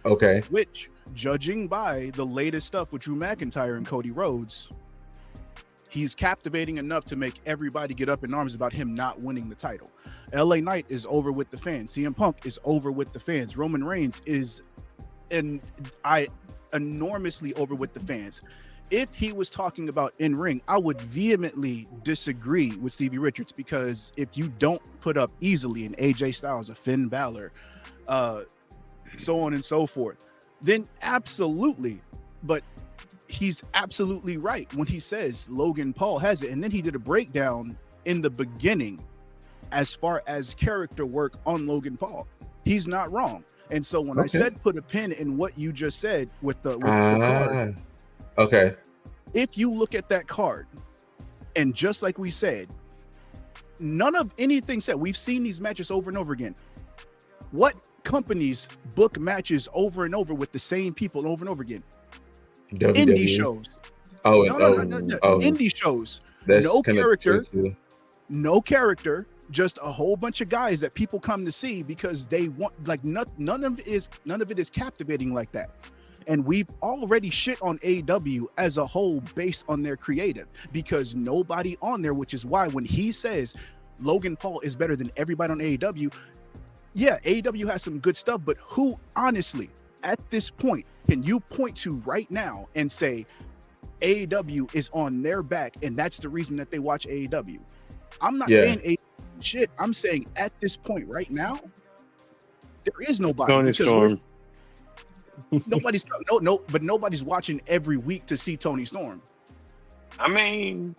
Okay. Which, judging by the latest stuff with Drew McIntyre and Cody Rhodes, he's captivating enough to make everybody get up in arms about him not winning the title. LA Knight is over with the fans. CM Punk is over with the fans. Roman Reigns is enormously over with the fans. If he was talking about in ring, I would vehemently disagree with Stevie Richards, because if you don't put up easily an AJ Styles, a Finn Balor, so on and so forth, then absolutely. But he's absolutely right when he says Logan Paul has it. And then he did a breakdown in the beginning as far as character work on Logan Paul. He's not wrong. And so when I said put a pin in what you just said with the card, okay, if you look at that card, and just like we said, none of anything said, we've seen these matches over and over again. What companies book matches over and over with the same people over and over again? WWE. Indie shows. No. Indie shows. That's No character, just a whole bunch of guys that people come to see because they want, like, none of it is captivating like that. And we've already shit on AEW as a whole based on their creative, because nobody on there, which is why when he says Logan Paul is better than everybody on AEW, yeah, AEW has some good stuff, but who honestly at this point can you point to right now and say AEW is on their back and that's the reason that they watch AEW? I'm not saying AEW shit. I'm saying at this point right now, there is nobody. Tony Storm. But nobody's watching every week to see Tony Storm. I mean,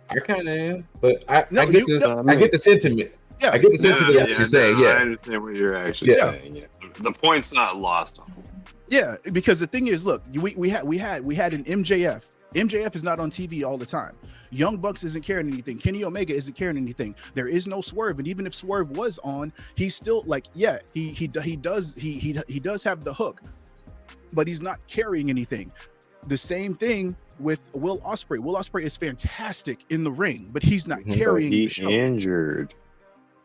I kind of am, but I get the sentiment. Yeah, I get the sentiment of what you're saying. Yeah, I understand what you're actually saying. Yeah, the point's not lost on me. Yeah, because the thing is, look, we had an MJF. MJF is not on TV all the time. Young Bucks isn't carrying anything. Kenny Omega isn't carrying anything. There is no Swerve, and even if Swerve was on, he's still like, yeah, he does have the hook, but he's not carrying anything. The same thing with Will Ospreay. Will Ospreay is fantastic in the ring, but he's not carrying the show. Injured.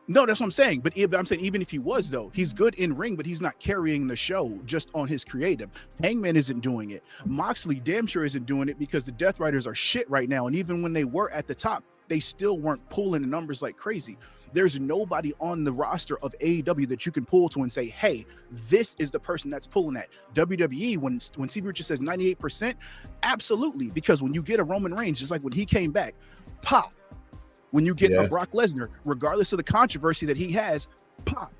No, that's what I'm saying. But I'm saying even if he was, though, he's good in ring, but he's not carrying the show just on his creative. Hangman isn't doing it. Moxley damn sure isn't doing it because the Death Riders are shit right now. And even when they were at the top, they still weren't pulling the numbers like crazy. There's nobody on the roster of AEW that you can pull to and say, hey, this is the person that's pulling that. WWE, when Stevie Richards says 98%, absolutely. Because when you get a Roman Reigns, just like when he came back, pop. When you get a Brock Lesnar, regardless of the controversy that he has, pop.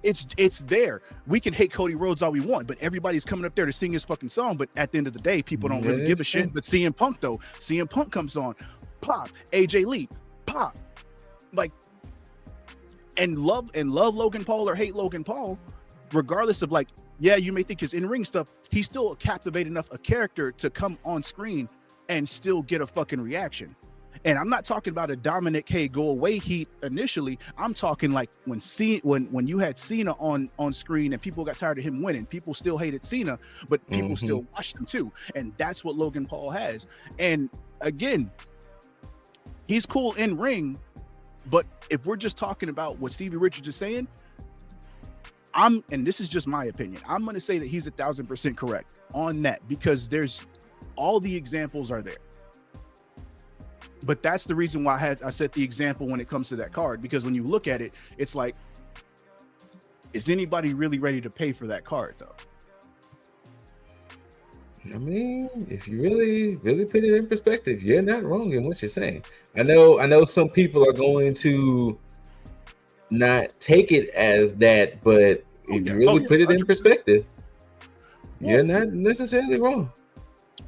It's there. We can hate Cody Rhodes all we want, but everybody's coming up there to sing his fucking song. But at the end of the day, people don't really give a shit. But CM Punk, though, CM Punk comes on, pop. AJ Lee, pop. Like, and love Logan Paul or hate Logan Paul, regardless of, like, yeah, you may think his in-ring stuff, he's still captivating enough a character to come on screen and still get a fucking reaction. And I'm not talking about a Dominic, hey, go away heat initially. I'm talking like when you had Cena on screen and people got tired of him winning. People still hated Cena, but people still watched him too. And that's what Logan Paul has. And again, he's cool in ring, but if we're just talking about what Stevie Richards is saying, and this is just my opinion, I'm going to say that he's 1,000% correct on that, because there's all the examples are there. But that's the reason why I set the example when it comes to that card, because when you look at it, it's like, is anybody really ready to pay for that card though? I mean, if you really put it in perspective, you're not wrong in what you're saying. I know some people are going to not take it as that, but if you really put it in 100%. perspective, Well, you're not necessarily wrong.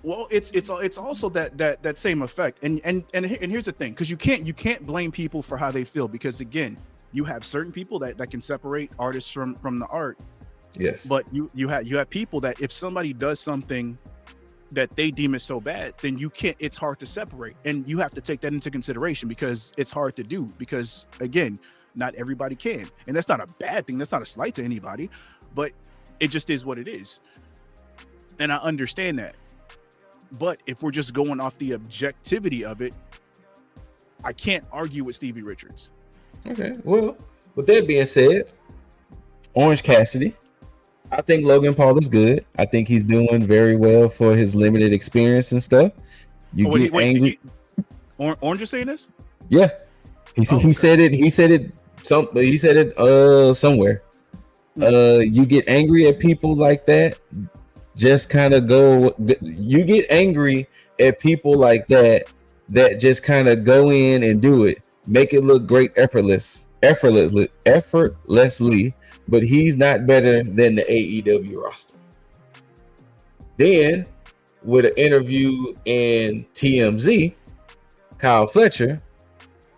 Well, it's also that same effect, and here's the thing, because you can't blame people for how they feel, because again, you have certain people that can separate artists from the art. Yes, But you have people that if somebody does something that they deem is so bad, then you can't. It's hard to separate, and you have to take that into consideration, because it's hard to do, because again, not everybody can, and that's not a bad thing. That's not a slight to anybody, but it just is what it is, and I understand that. But if we're just going off the objectivity of it, I can't argue with Stevie Richards. Okay, well, with that being said, Orange Cassidy, I think Logan Paul is good. I think he's doing very well for his limited experience and stuff. Get angry. Orange is saying this? Yeah, he said it. He said it. Somewhere. You get angry at people like that. Just kind of go. You get angry at people like that. That just kind of go in and do it. Make it look great, effortlessly. But he's not better than the AEW roster. Then, with an interview in TMZ, Kyle Fletcher,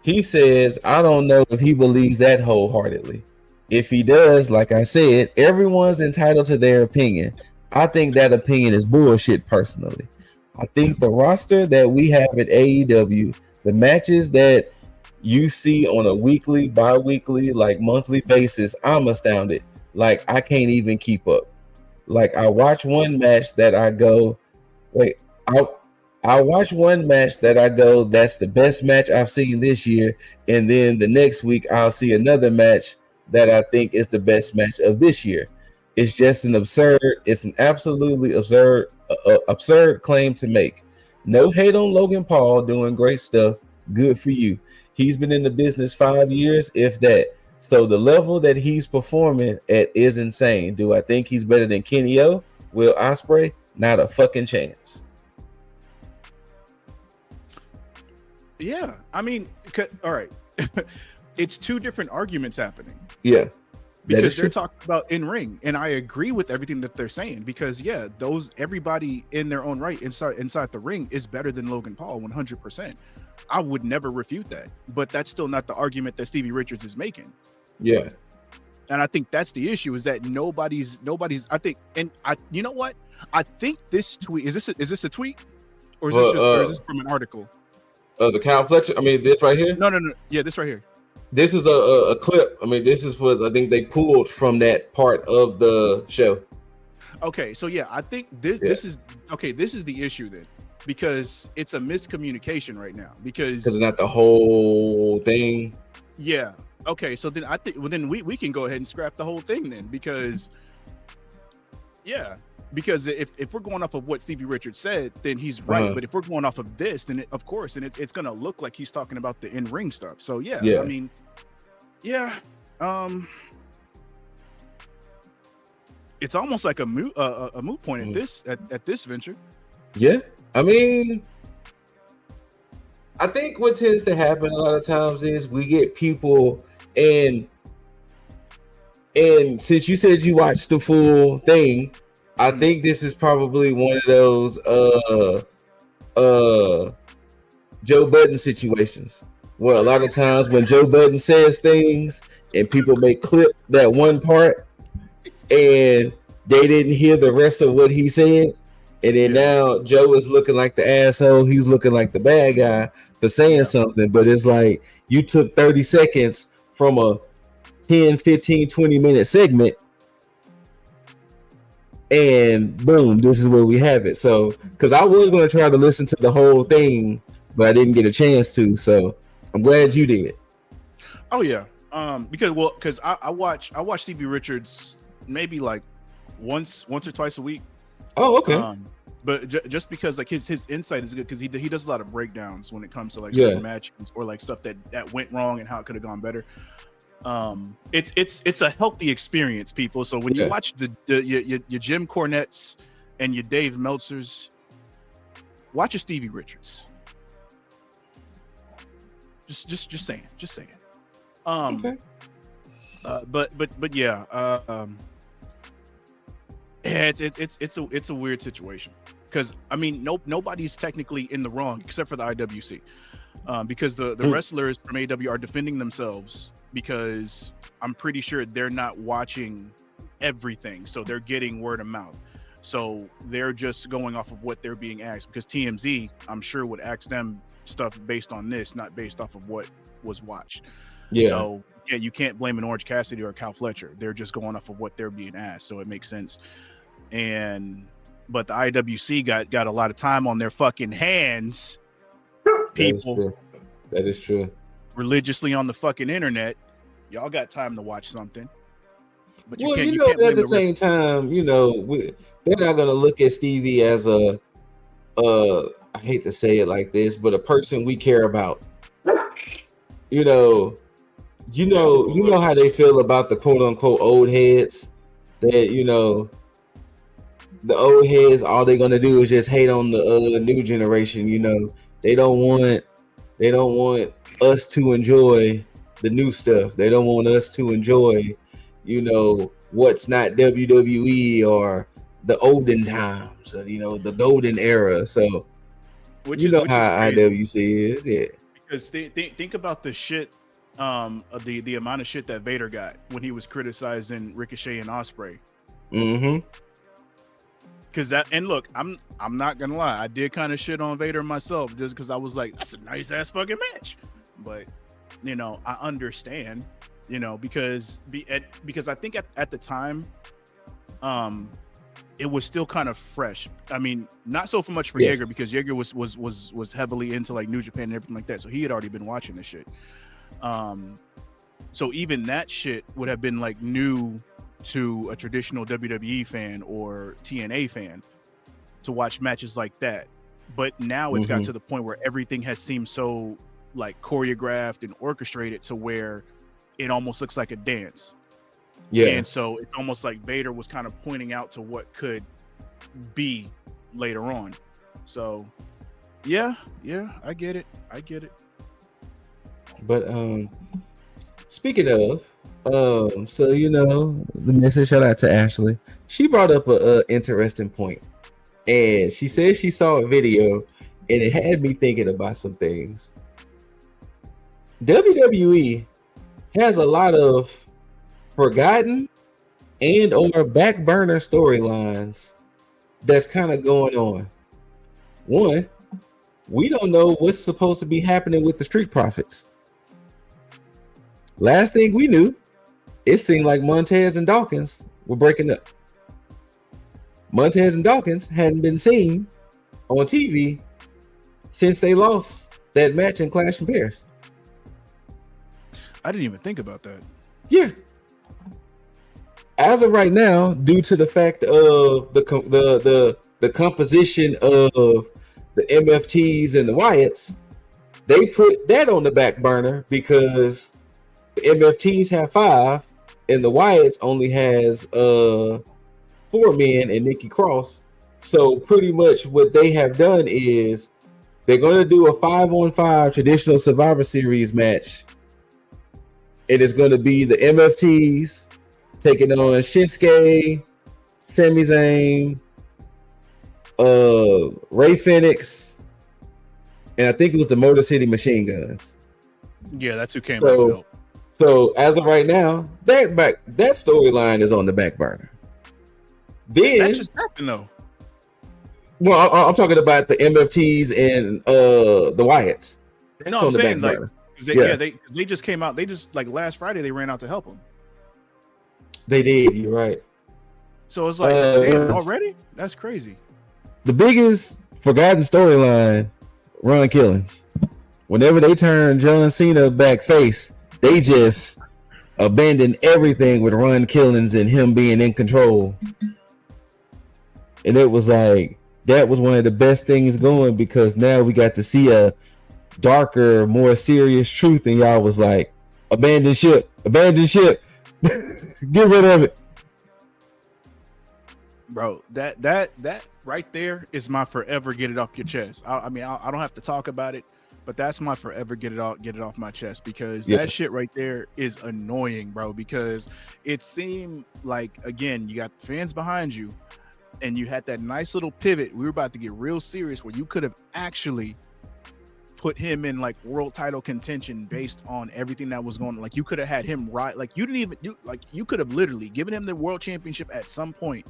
he says, I don't know if he believes that wholeheartedly. If he does, like I said, everyone's entitled to their opinion. I think that opinion is bullshit personally. I think the roster that we have at AEW, the matches that you see on a weekly, bi-weekly, like monthly basis, I'm astounded. Like, I can't even keep up. Like, I watch one match that I go, I watch one match that I go, that's the best match I've seen this year. And then the next week, I'll see another match that I think is the best match of this year. It's just it's an absolutely absurd claim to make. No hate on Logan Paul, doing great stuff. Good for you. He's been in the business 5 years, if that. So the level that he's performing at is insane. Do I think he's better than Kenny O, Will Ospreay? Not a fucking chance. Yeah, I mean, all right. It's two different arguments happening. Yeah. Because they're talking about in ring, and I agree with everything that they're saying, because yeah, everybody in their own right inside the ring is better than Logan Paul 100%. I would never refute that, but that's still not the argument that Stevie Richards is making. Yeah, and I think that's the issue, is that nobody's. I think, and you know what? I think this tweet is this a tweet, or is this from an article? The Kyle Fletcher. I mean, this right here. No. Yeah, this right here. This is a clip. I mean, this is what I think they pulled from that part of the show. Okay, so yeah, I think this is the issue then, because it's a miscommunication right now, because it's not the whole thing. Yeah. Okay, so then I think then we can go ahead and scrap the whole thing then, because if we're going off of what Stevie Richards said, then he's right. But if we're going off of this, then of course, and it's going to look like he's talking about the in-ring stuff. So yeah. I mean, it's almost like a moot point at this venture. Yeah, I mean, I think what tends to happen a lot of times is we get people, and since you said you watched the full thing, I think this is probably one of those Joe Budden situations where a lot of times when Joe Budden says things and people may clip that one part and they didn't hear the rest of what he said, and then now Joe is looking like the asshole, he's looking like the bad guy for saying something, but it's like you took 30 seconds from a 10, 15, 20 minute segment, and boom, this is where we have it. So, because I was going to try to listen to the whole thing, but I didn't get a chance to. So, I'm glad you did. Oh yeah, because I watch Stevie Richards maybe like once or twice a week. Oh, okay. But just because like his insight is good, because he does a lot of breakdowns when it comes to like certain matches or like stuff that went wrong and how it could have gone better. It's a healthy experience, people. So when you watch your Jim Cornettes and your Dave Meltzers, watch your Stevie Richards. Just saying. Okay. But yeah, yeah, it's a weird situation because I mean nobody's technically in the wrong except for the IWC, because the wrestlers from AEW are defending themselves because I'm pretty sure they're not watching everything, so they're getting word of mouth. So they're just going off of what they're being asked because TMZ, I'm sure, would ask them stuff based on this, not based off of what was watched. Yeah. So yeah, you can't blame an Orange Cassidy or a Cal Fletcher. They're just going off of what they're being asked. So it makes sense. But the IWC got a lot of time on their fucking hands. People that is true. Religiously on the fucking internet. Y'all got time to watch something. But Well, you can't at the same time, they're not gonna look at Stevie as a I hate to say it like this, but a person we care about. You know how they feel about the quote unquote old heads. That the old heads, all they're gonna do is just hate on the new generation. They don't want us to enjoy the new stuff. They don't want us to enjoy, what's not WWE or the olden times, or, the golden era. So, how IWC is, yeah. Because think about the shit, the amount of shit that Vader got when he was criticizing Ricochet and Ospreay. Mm-hmm. Because look, I'm not gonna lie, I did kind of shit on Vader myself just because I was like, that's a nice ass fucking match. But I understand, because I think at the time, it was still kind of fresh. I mean, not so much for Jaeger, because Jaeger was heavily into like New Japan and everything like that, so he had already been watching this shit. So even that shit would have been like new to a traditional WWE fan or TNA fan to watch matches like that. But now it's got to the point where everything has seemed so like choreographed and orchestrated to where it almost looks like a dance. Yeah. And so it's almost like Vader was kind of pointing out to what could be later on. So yeah, I get it. But speaking of, the message, shout out to Ashley. She brought up a interesting point, and she said she saw a video, and it had me thinking about some things. WWE has a lot of forgotten and or back burner storylines that's kind of going on. One, we don't know what's supposed to be happening with the Street Profits. Last thing we knew, it seemed like Montez and Dawkins were breaking up. Montez and Dawkins hadn't been seen on TV since they lost that match in Clash in Paris. I didn't even think about that. Yeah. As of right now, due to the fact of the composition of the MFTs and the Wyatts, they put that on the back burner because the MFTs have 5 and the Wyatts only has 4 men and Nikki Cross. So pretty much what they have done is they're going to do a 5-on-5 traditional Survivor Series match. It is going to be the MFTs taking on Shinsuke, Sami Zayn, Ray Phoenix, and I think it was the Motor City Machine Guns. Yeah, that's who came out to help. So as of right now, that storyline is on the back burner. Then that just happened though. Well, I'm talking about the MFTs and the Wyatts. That's no, I'm saying like they just came out. They just like last Friday they ran out to help them. They did. You're right. So it's like damn, already. That's crazy. The biggest forgotten storyline: Ron Killings. Whenever they turn John Cena back face, they just abandoned everything with Ron Killings and him being in control. And it was like that was one of the best things going because now we got to see a darker, more serious truth, and y'all was like, abandon ship, get rid of it. Bro, that right there is my forever get it off your chest. I mean, I don't have to talk about it, but that's my forever get it off my chest, because that shit right there is annoying, bro, because it seemed like, again, you got fans behind you and you had that nice little pivot. We were about to get real serious where you could have actually put him in like world title contention based on everything that was going on. Like you could have had him like you didn't even do, like you could have literally given him the world championship at some point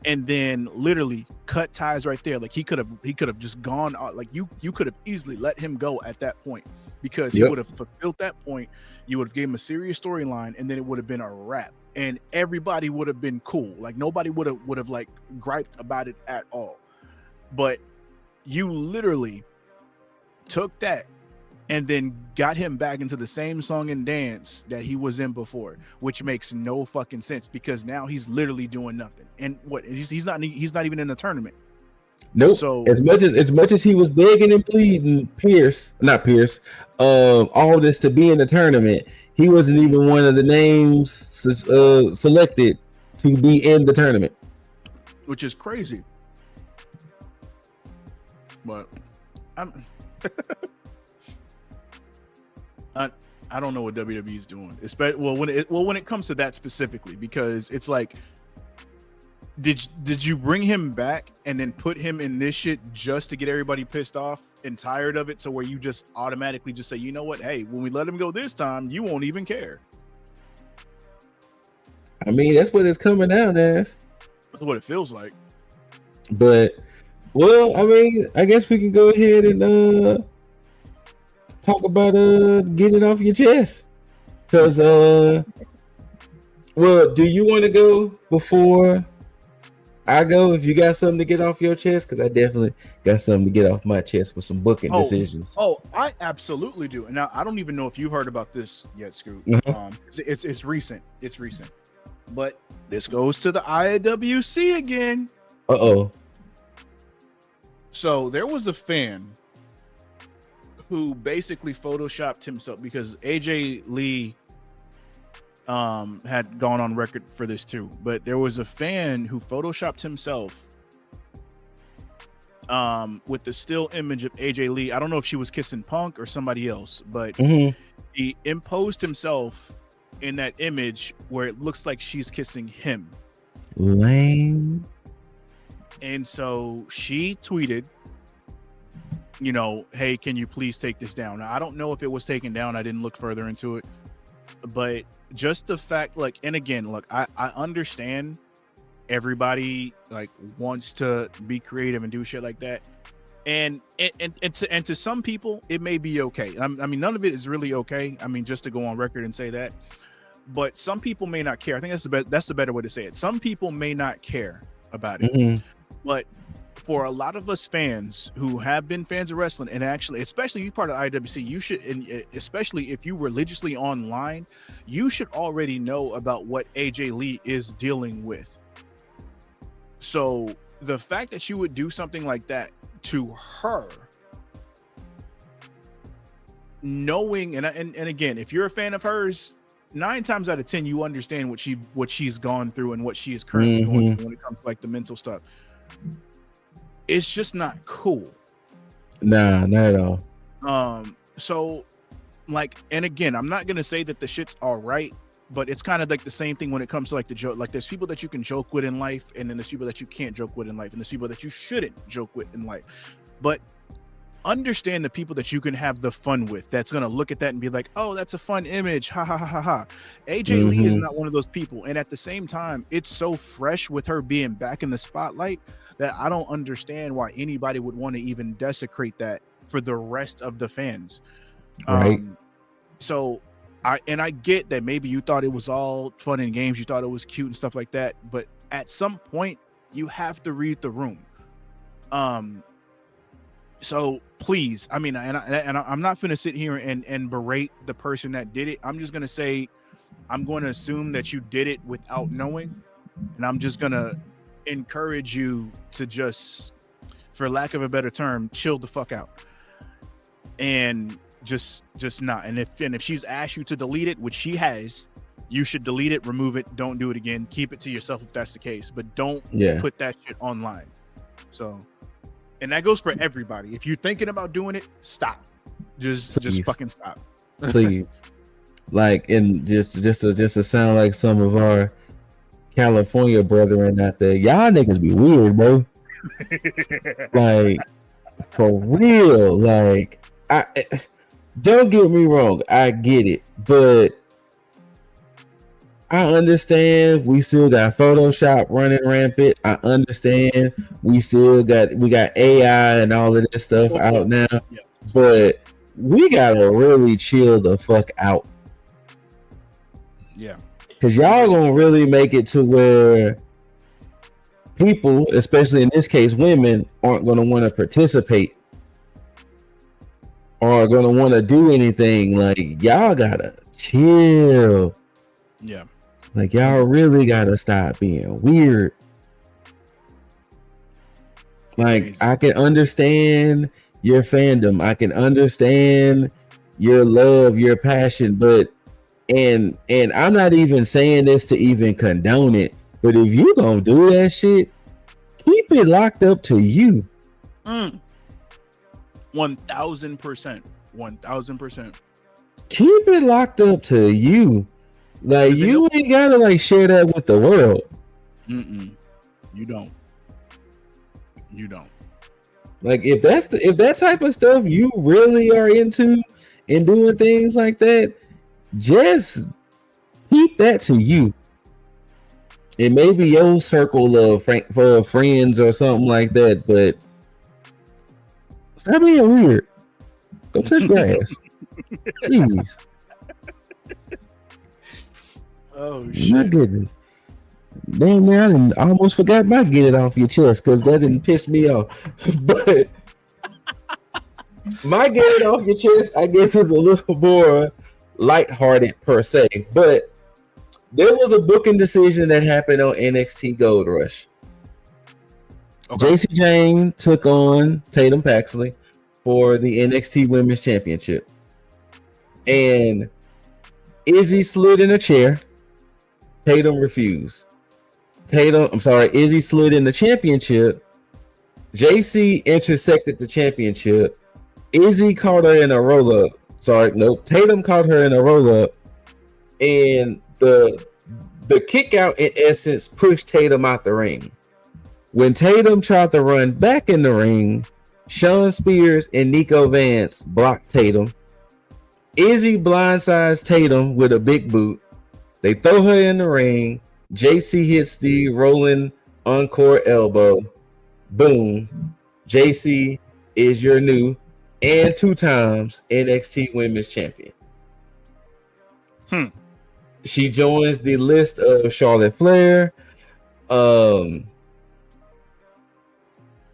and then literally cut ties right there. Like he could have just gone out. Like you could have easily let him go at that point, because he would have fulfilled that point. You would have gave him a serious storyline, and then it would have been a wrap, and everybody would have been cool. Like nobody would have like griped about it at all. But you literally took that and then got him back into the same song and dance that he was in before, which makes no fucking sense, because now he's literally doing nothing. And what, he's not even in the tournament. Nope. So as much as he was begging and pleading all this to be in the tournament, he wasn't even one of the names selected to be in the tournament, which is crazy. But I don't know what WWE is doing. When it comes to that specifically, because it's like, did you bring him back and then put him in this shit just to get everybody pissed off and tired of it, so where you just automatically just say, you know what, hey, when we let him go this time, you won't even care? I mean, that's what it's coming out as. That's what it feels like. But well, I mean, I guess we can go ahead and talk about get it off your chest, because well, do you want to go before I go, if you got something to get off your chest? Because I definitely got something to get off my chest for some booking decisions. Oh, I absolutely do. And now I don't even know if you heard about this yet, Scoot. It's recent. It's recent. But this goes to the IWC again. So there was a fan who basically photoshopped himself, because AJ Lee had gone on record for this too, but there was a fan who photoshopped himself with the still image of AJ Lee. I don't know if she was kissing Punk or somebody else, but he imposed himself in that image where it looks like she's kissing him. Lame. And so she tweeted, you know, hey, can you please take this down? Now, I don't know if it was taken down. I didn't look further into it, but just the fact, like, and again, look, I understand everybody like wants to be creative and do shit like that. And to some people, it may be okay. I mean, none of it is really okay. I mean, just to go on record and say that, but some people may not care. I think that's the better way to say it. Some people may not care about it, but for a lot of us fans who have been fans of wrestling, and actually, especially you part of IWC, you should, and especially if you religiously online, you should already know about what AJ Lee is dealing with. So the fact that you would do something like that to her, knowing, and again, if you're a fan of hers, 9 times out of 10, you understand what she's gone through and what she is currently going through when it comes to like the mental stuff. It's just not cool. Nah, not at all. So like, and again, I'm not gonna say that the shit's all right, but it's kind of like the same thing when it comes to like the joke. Like, there's people that you can joke with in life, and then there's people that you can't joke with in life, and there's people that you shouldn't joke with in life. But understand the people that you can have the fun with, that's gonna look at that and be like, oh, that's a fun image, ha ha ha ha ha. AJ Lee is not one of those people, and at the same time, it's so fresh with her being back in the spotlight that I don't understand why anybody would want to even desecrate that for the rest of the fans. Right. So I get that maybe you thought it was all fun and games, you thought it was cute and stuff like that, but at some point you have to read the room. So please, I mean, and I'm not going to sit here and berate the person that did it. I'm just going to say, I'm going to assume that you did it without knowing, and I'm just going to encourage you to just, for lack of a better term, chill the fuck out and just not. And if she's asked you to delete it, which she has, you should delete it, remove it, don't do it again, keep it to yourself if that's the case, but don't put that shit online. So, and that goes for everybody. If you're thinking about doing it, stop. Just Please. fucking stop. Please. Like, and just to sound like some of our California brethren out there, y'all niggas be weird, bro. Like, for real. Like, I don't get me wrong, I get it, but I understand we still got Photoshop running rampant. I understand we got AI and all of this stuff out now, but we gotta really chill the fuck out. Yeah, because y'all gonna really make it to where people, especially in this case women, aren't gonna want to participate or gonna want to do anything. Like, y'all gotta chill. Yeah. Like, y'all really gotta stop being weird. Like, I can understand your fandom, I can understand your love, your passion, but and I'm not even saying this to even condone it, but if you gonna do that shit, keep it locked up to you. 1000%. 1000%. Keep it locked up to you. Like, you ain't gotta like share that with the world. You don't. Like, if that type of stuff you really are into and doing things like that, just keep that to you. It may be your circle of friends or something like that, but stop being weird. Go touch grass. Jeez. Oh shit. My goodness. Damn, man, I almost forgot my get it off your chest because that didn't piss me off. But my get it off your chest, I guess, is a little more lighthearted per se. But there was a booking decision that happened on NXT Gold Rush. Okay. JC Jane took on Tatum Paxley for the NXT Women's Championship. And Izzy slid in a chair. Tatum refused. Izzy slid in the championship. JC intersected the championship. Izzy caught her in a roll-up. Tatum caught her in a roll-up. And the kick out, in essence, pushed Tatum out the ring. When Tatum tried to run back in the ring, Sean Spears and Nico Vance blocked Tatum. Izzy blindsides Tatum with a big boot. They throw her in the ring. JC hits the rolling encore elbow. Boom. JC is your new and 2 times NXT Women's Champion. She joins the list of Charlotte Flair, Shayna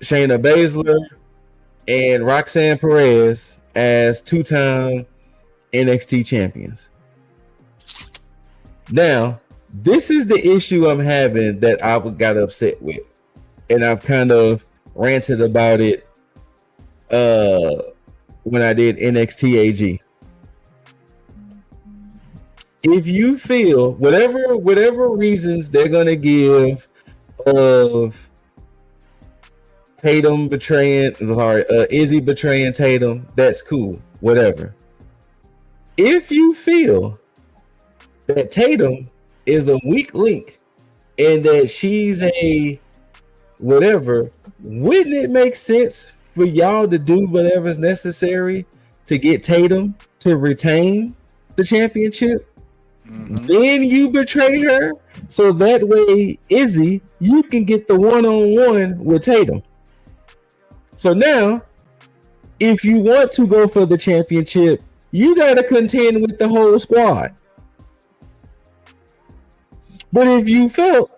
Baszler, and Roxanne Perez as 2-time NXT champions. Now, this is the issue I'm having that I got upset with, and I've kind of ranted about it when I did NXT AG. If you feel whatever reasons they're gonna give of Tatum Izzy betraying Tatum, that's cool, whatever. If you feel that Tatum is a weak link and that she's a whatever, wouldn't it make sense for y'all to do whatever's necessary to get Tatum to retain the championship? Then you betray her, so that way, Izzy, you can get the one-on-one with Tatum. So now, if you want to go for the championship, you got to contend with the whole squad. But if you felt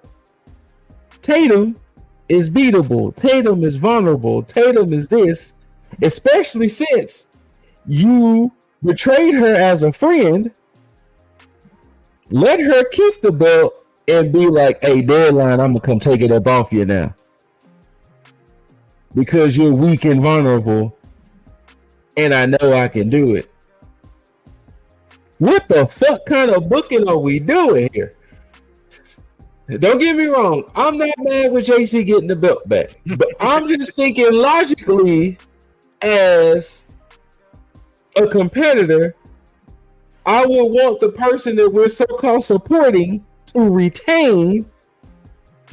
Tatum is beatable, Tatum is vulnerable, Tatum is this, especially since you betrayed her as a friend, let her keep the belt and be like, hey, Deadline, I'm going to come take it up off you now. Because you're weak and vulnerable, and I know I can do it. What the fuck kind of booking are we doing here? Don't get me wrong, I'm not mad with JC getting the belt back, but I'm just thinking logically as a competitor, I would want the person that we're so-called supporting to retain,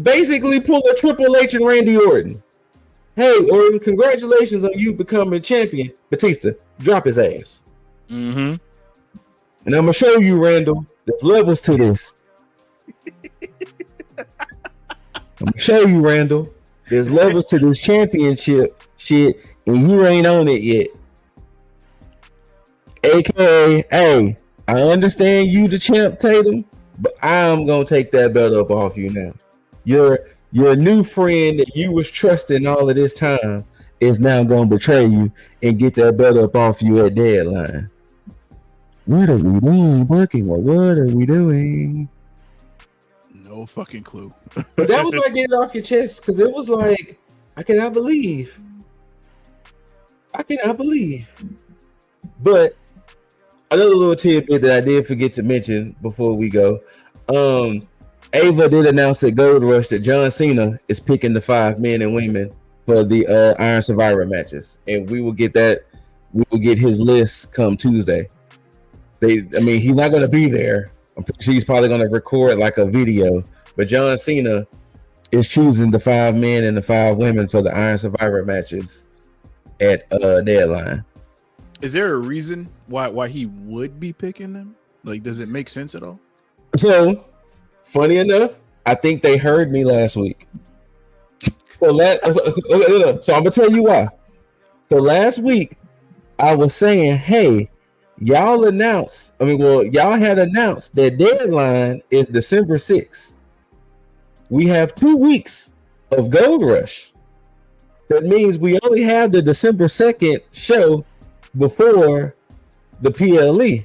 basically pull a Triple H and Randy Orton. Hey, Orton, congratulations on you becoming champion. Batista, drop his ass. Mm-hmm. And I'm going to show you, Randall, there's levels to this. I'm going to show you, Randall, there's levels to this championship shit, and you ain't on it yet. AKA, hey, I understand you the champ, Tatum, but I'm gonna take that belt up off you now. Your new friend that you was trusting all of this time is now gonna betray you and get that belt up off you at deadline. What are we doing, Bucking? What are we doing? No fucking clue. But that was like getting it off your chest, because it was like, I cannot believe. But another little tidbit that I did forget to mention before we go. Ava did announce at Gold Rush that John Cena is picking the 5 men and women for the Iron Survivor matches. And we will get his list come Tuesday. He's not going to be there. I'm pretty sure he's probably going to record like a video. But John Cena is choosing the 5 men and the 5 women for the Iron Survivor matches at deadline. Is there a reason why he would be picking them? Like, does it make sense at all? So, funny enough, I think they heard me last week. So I'm gonna tell you why. So last week, I was saying, hey, y'all had announced that deadline is December 6th. We have 2 weeks of Gold Rush. That means we only have the December 2nd show before the PLE.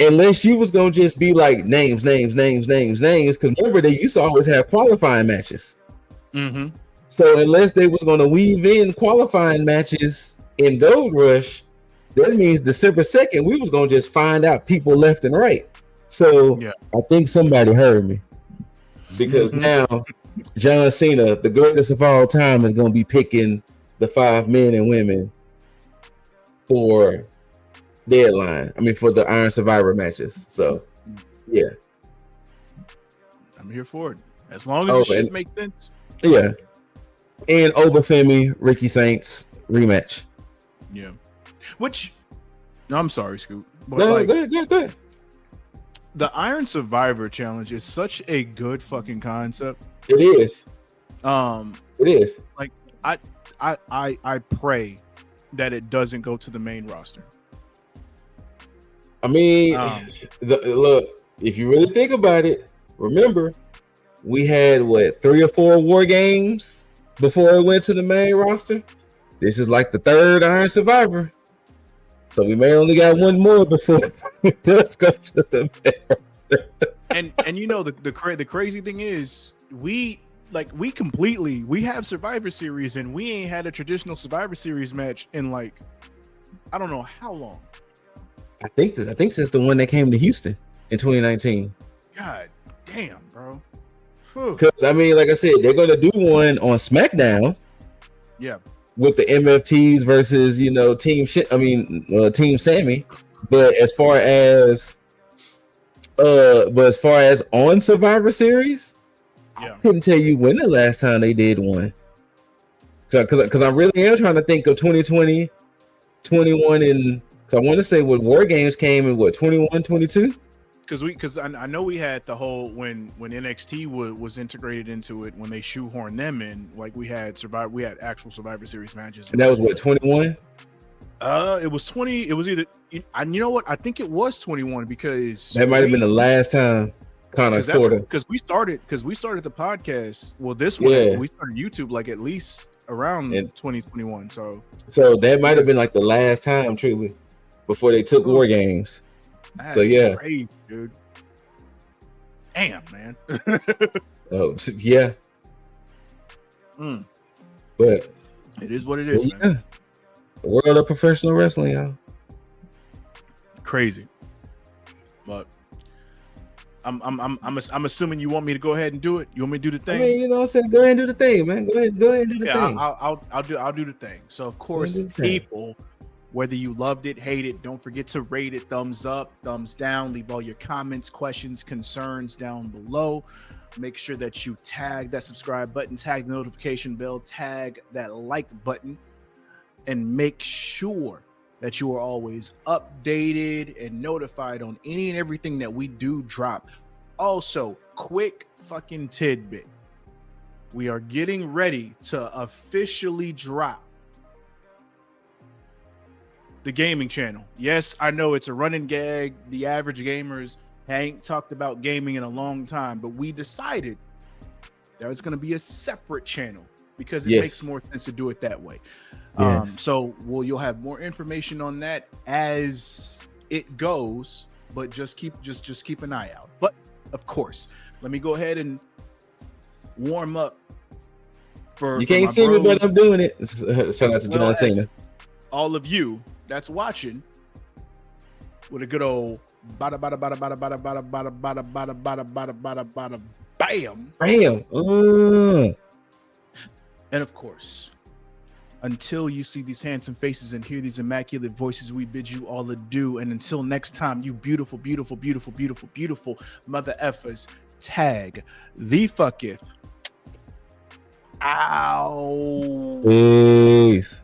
Unless you was gonna just be like names, because remember they used to always have qualifying matches. Mm-hmm. So unless they was gonna weave in qualifying matches in Gold Rush, that means December 2nd we was gonna just find out people left and right. So yeah. I think somebody heard me, because now John Cena, the greatest of all time, is gonna be picking the 5 men and women for deadline. For the Iron Survivor matches. So, yeah, I'm here for it. As long as it shit makes sense. Yeah, and Obafemi Ricky Saints rematch. Yeah, which I'm sorry, Scoot. But no, go ahead. The Iron Survivor Challenge is such a good fucking concept. It is. It is. Like, I pray that it doesn't go to the main roster. Look, if you really think about it, remember we had 3 or 4 war games before it went to the main roster. This is like the 3rd Iron Survivor, so we may only got 1 more before it does go to the main roster. and you know the crazy thing is we have Survivor Series, and we ain't had a traditional Survivor Series match in like I don't know how long. I think since the one that came to Houston in 2019. God damn, bro. Because like I said, they're gonna do one on SmackDown. Yeah. With the MFTs versus Team Sammy. But as far as on Survivor Series, yeah, I couldn't tell you when the last time they did one. Because I really am trying to think of 2020, 21, and so I want to say what War Games came in 21, 22. Because I know we had the whole when NXT was integrated into it, when they shoehorned them in, like we had actual Survivor Series matches. And that was 21. It was 20. It was either, and you know what? I think it was 21 because that might have been the last time. Kind of, sort of, because we started the podcast. Well, this one we started YouTube like at least around 2021. So that might have been like the last time, truly, before they took War Games. That's so crazy, dude. Damn, man. Oh yeah. But it is what it is, man. The world of professional wrestling, y'all. Crazy, but. I'm assuming you want me to go ahead and do it. You want me to do the thing? You know what I'm saying? Go ahead and do the thing, man. Go ahead and do the thing. I'll do the thing. So of course, people Whether you loved it, hate it, don't forget to rate it, thumbs up, thumbs down, leave all your comments, questions, concerns down below. Make sure that you tag that subscribe button, tag the notification bell, tag that like button, and make sure that you are always updated and notified on any and everything that we do drop. Also, quick fucking tidbit. We are getting ready to officially drop the gaming channel. Yes, I know it's a running gag. The Average Gamers ain't talked about gaming in a long time, but we decided that it's going to be a separate channel because it makes more sense to do it that way. So you'll have more information on that as it goes, but just keep an eye out. But of course, let me go ahead and warm up for you can't see me, but I'm doing it. Shout out to John Cena. All of you that's watching with a good old bada bada bada bada bada bada bada bada bada bada bada bada bada bam bam. And of course, until you see these handsome faces and hear these immaculate voices, we bid you all adieu. And until next time, you beautiful, beautiful, beautiful, beautiful, beautiful mother effers, tag the fucketh. Ow. Peace.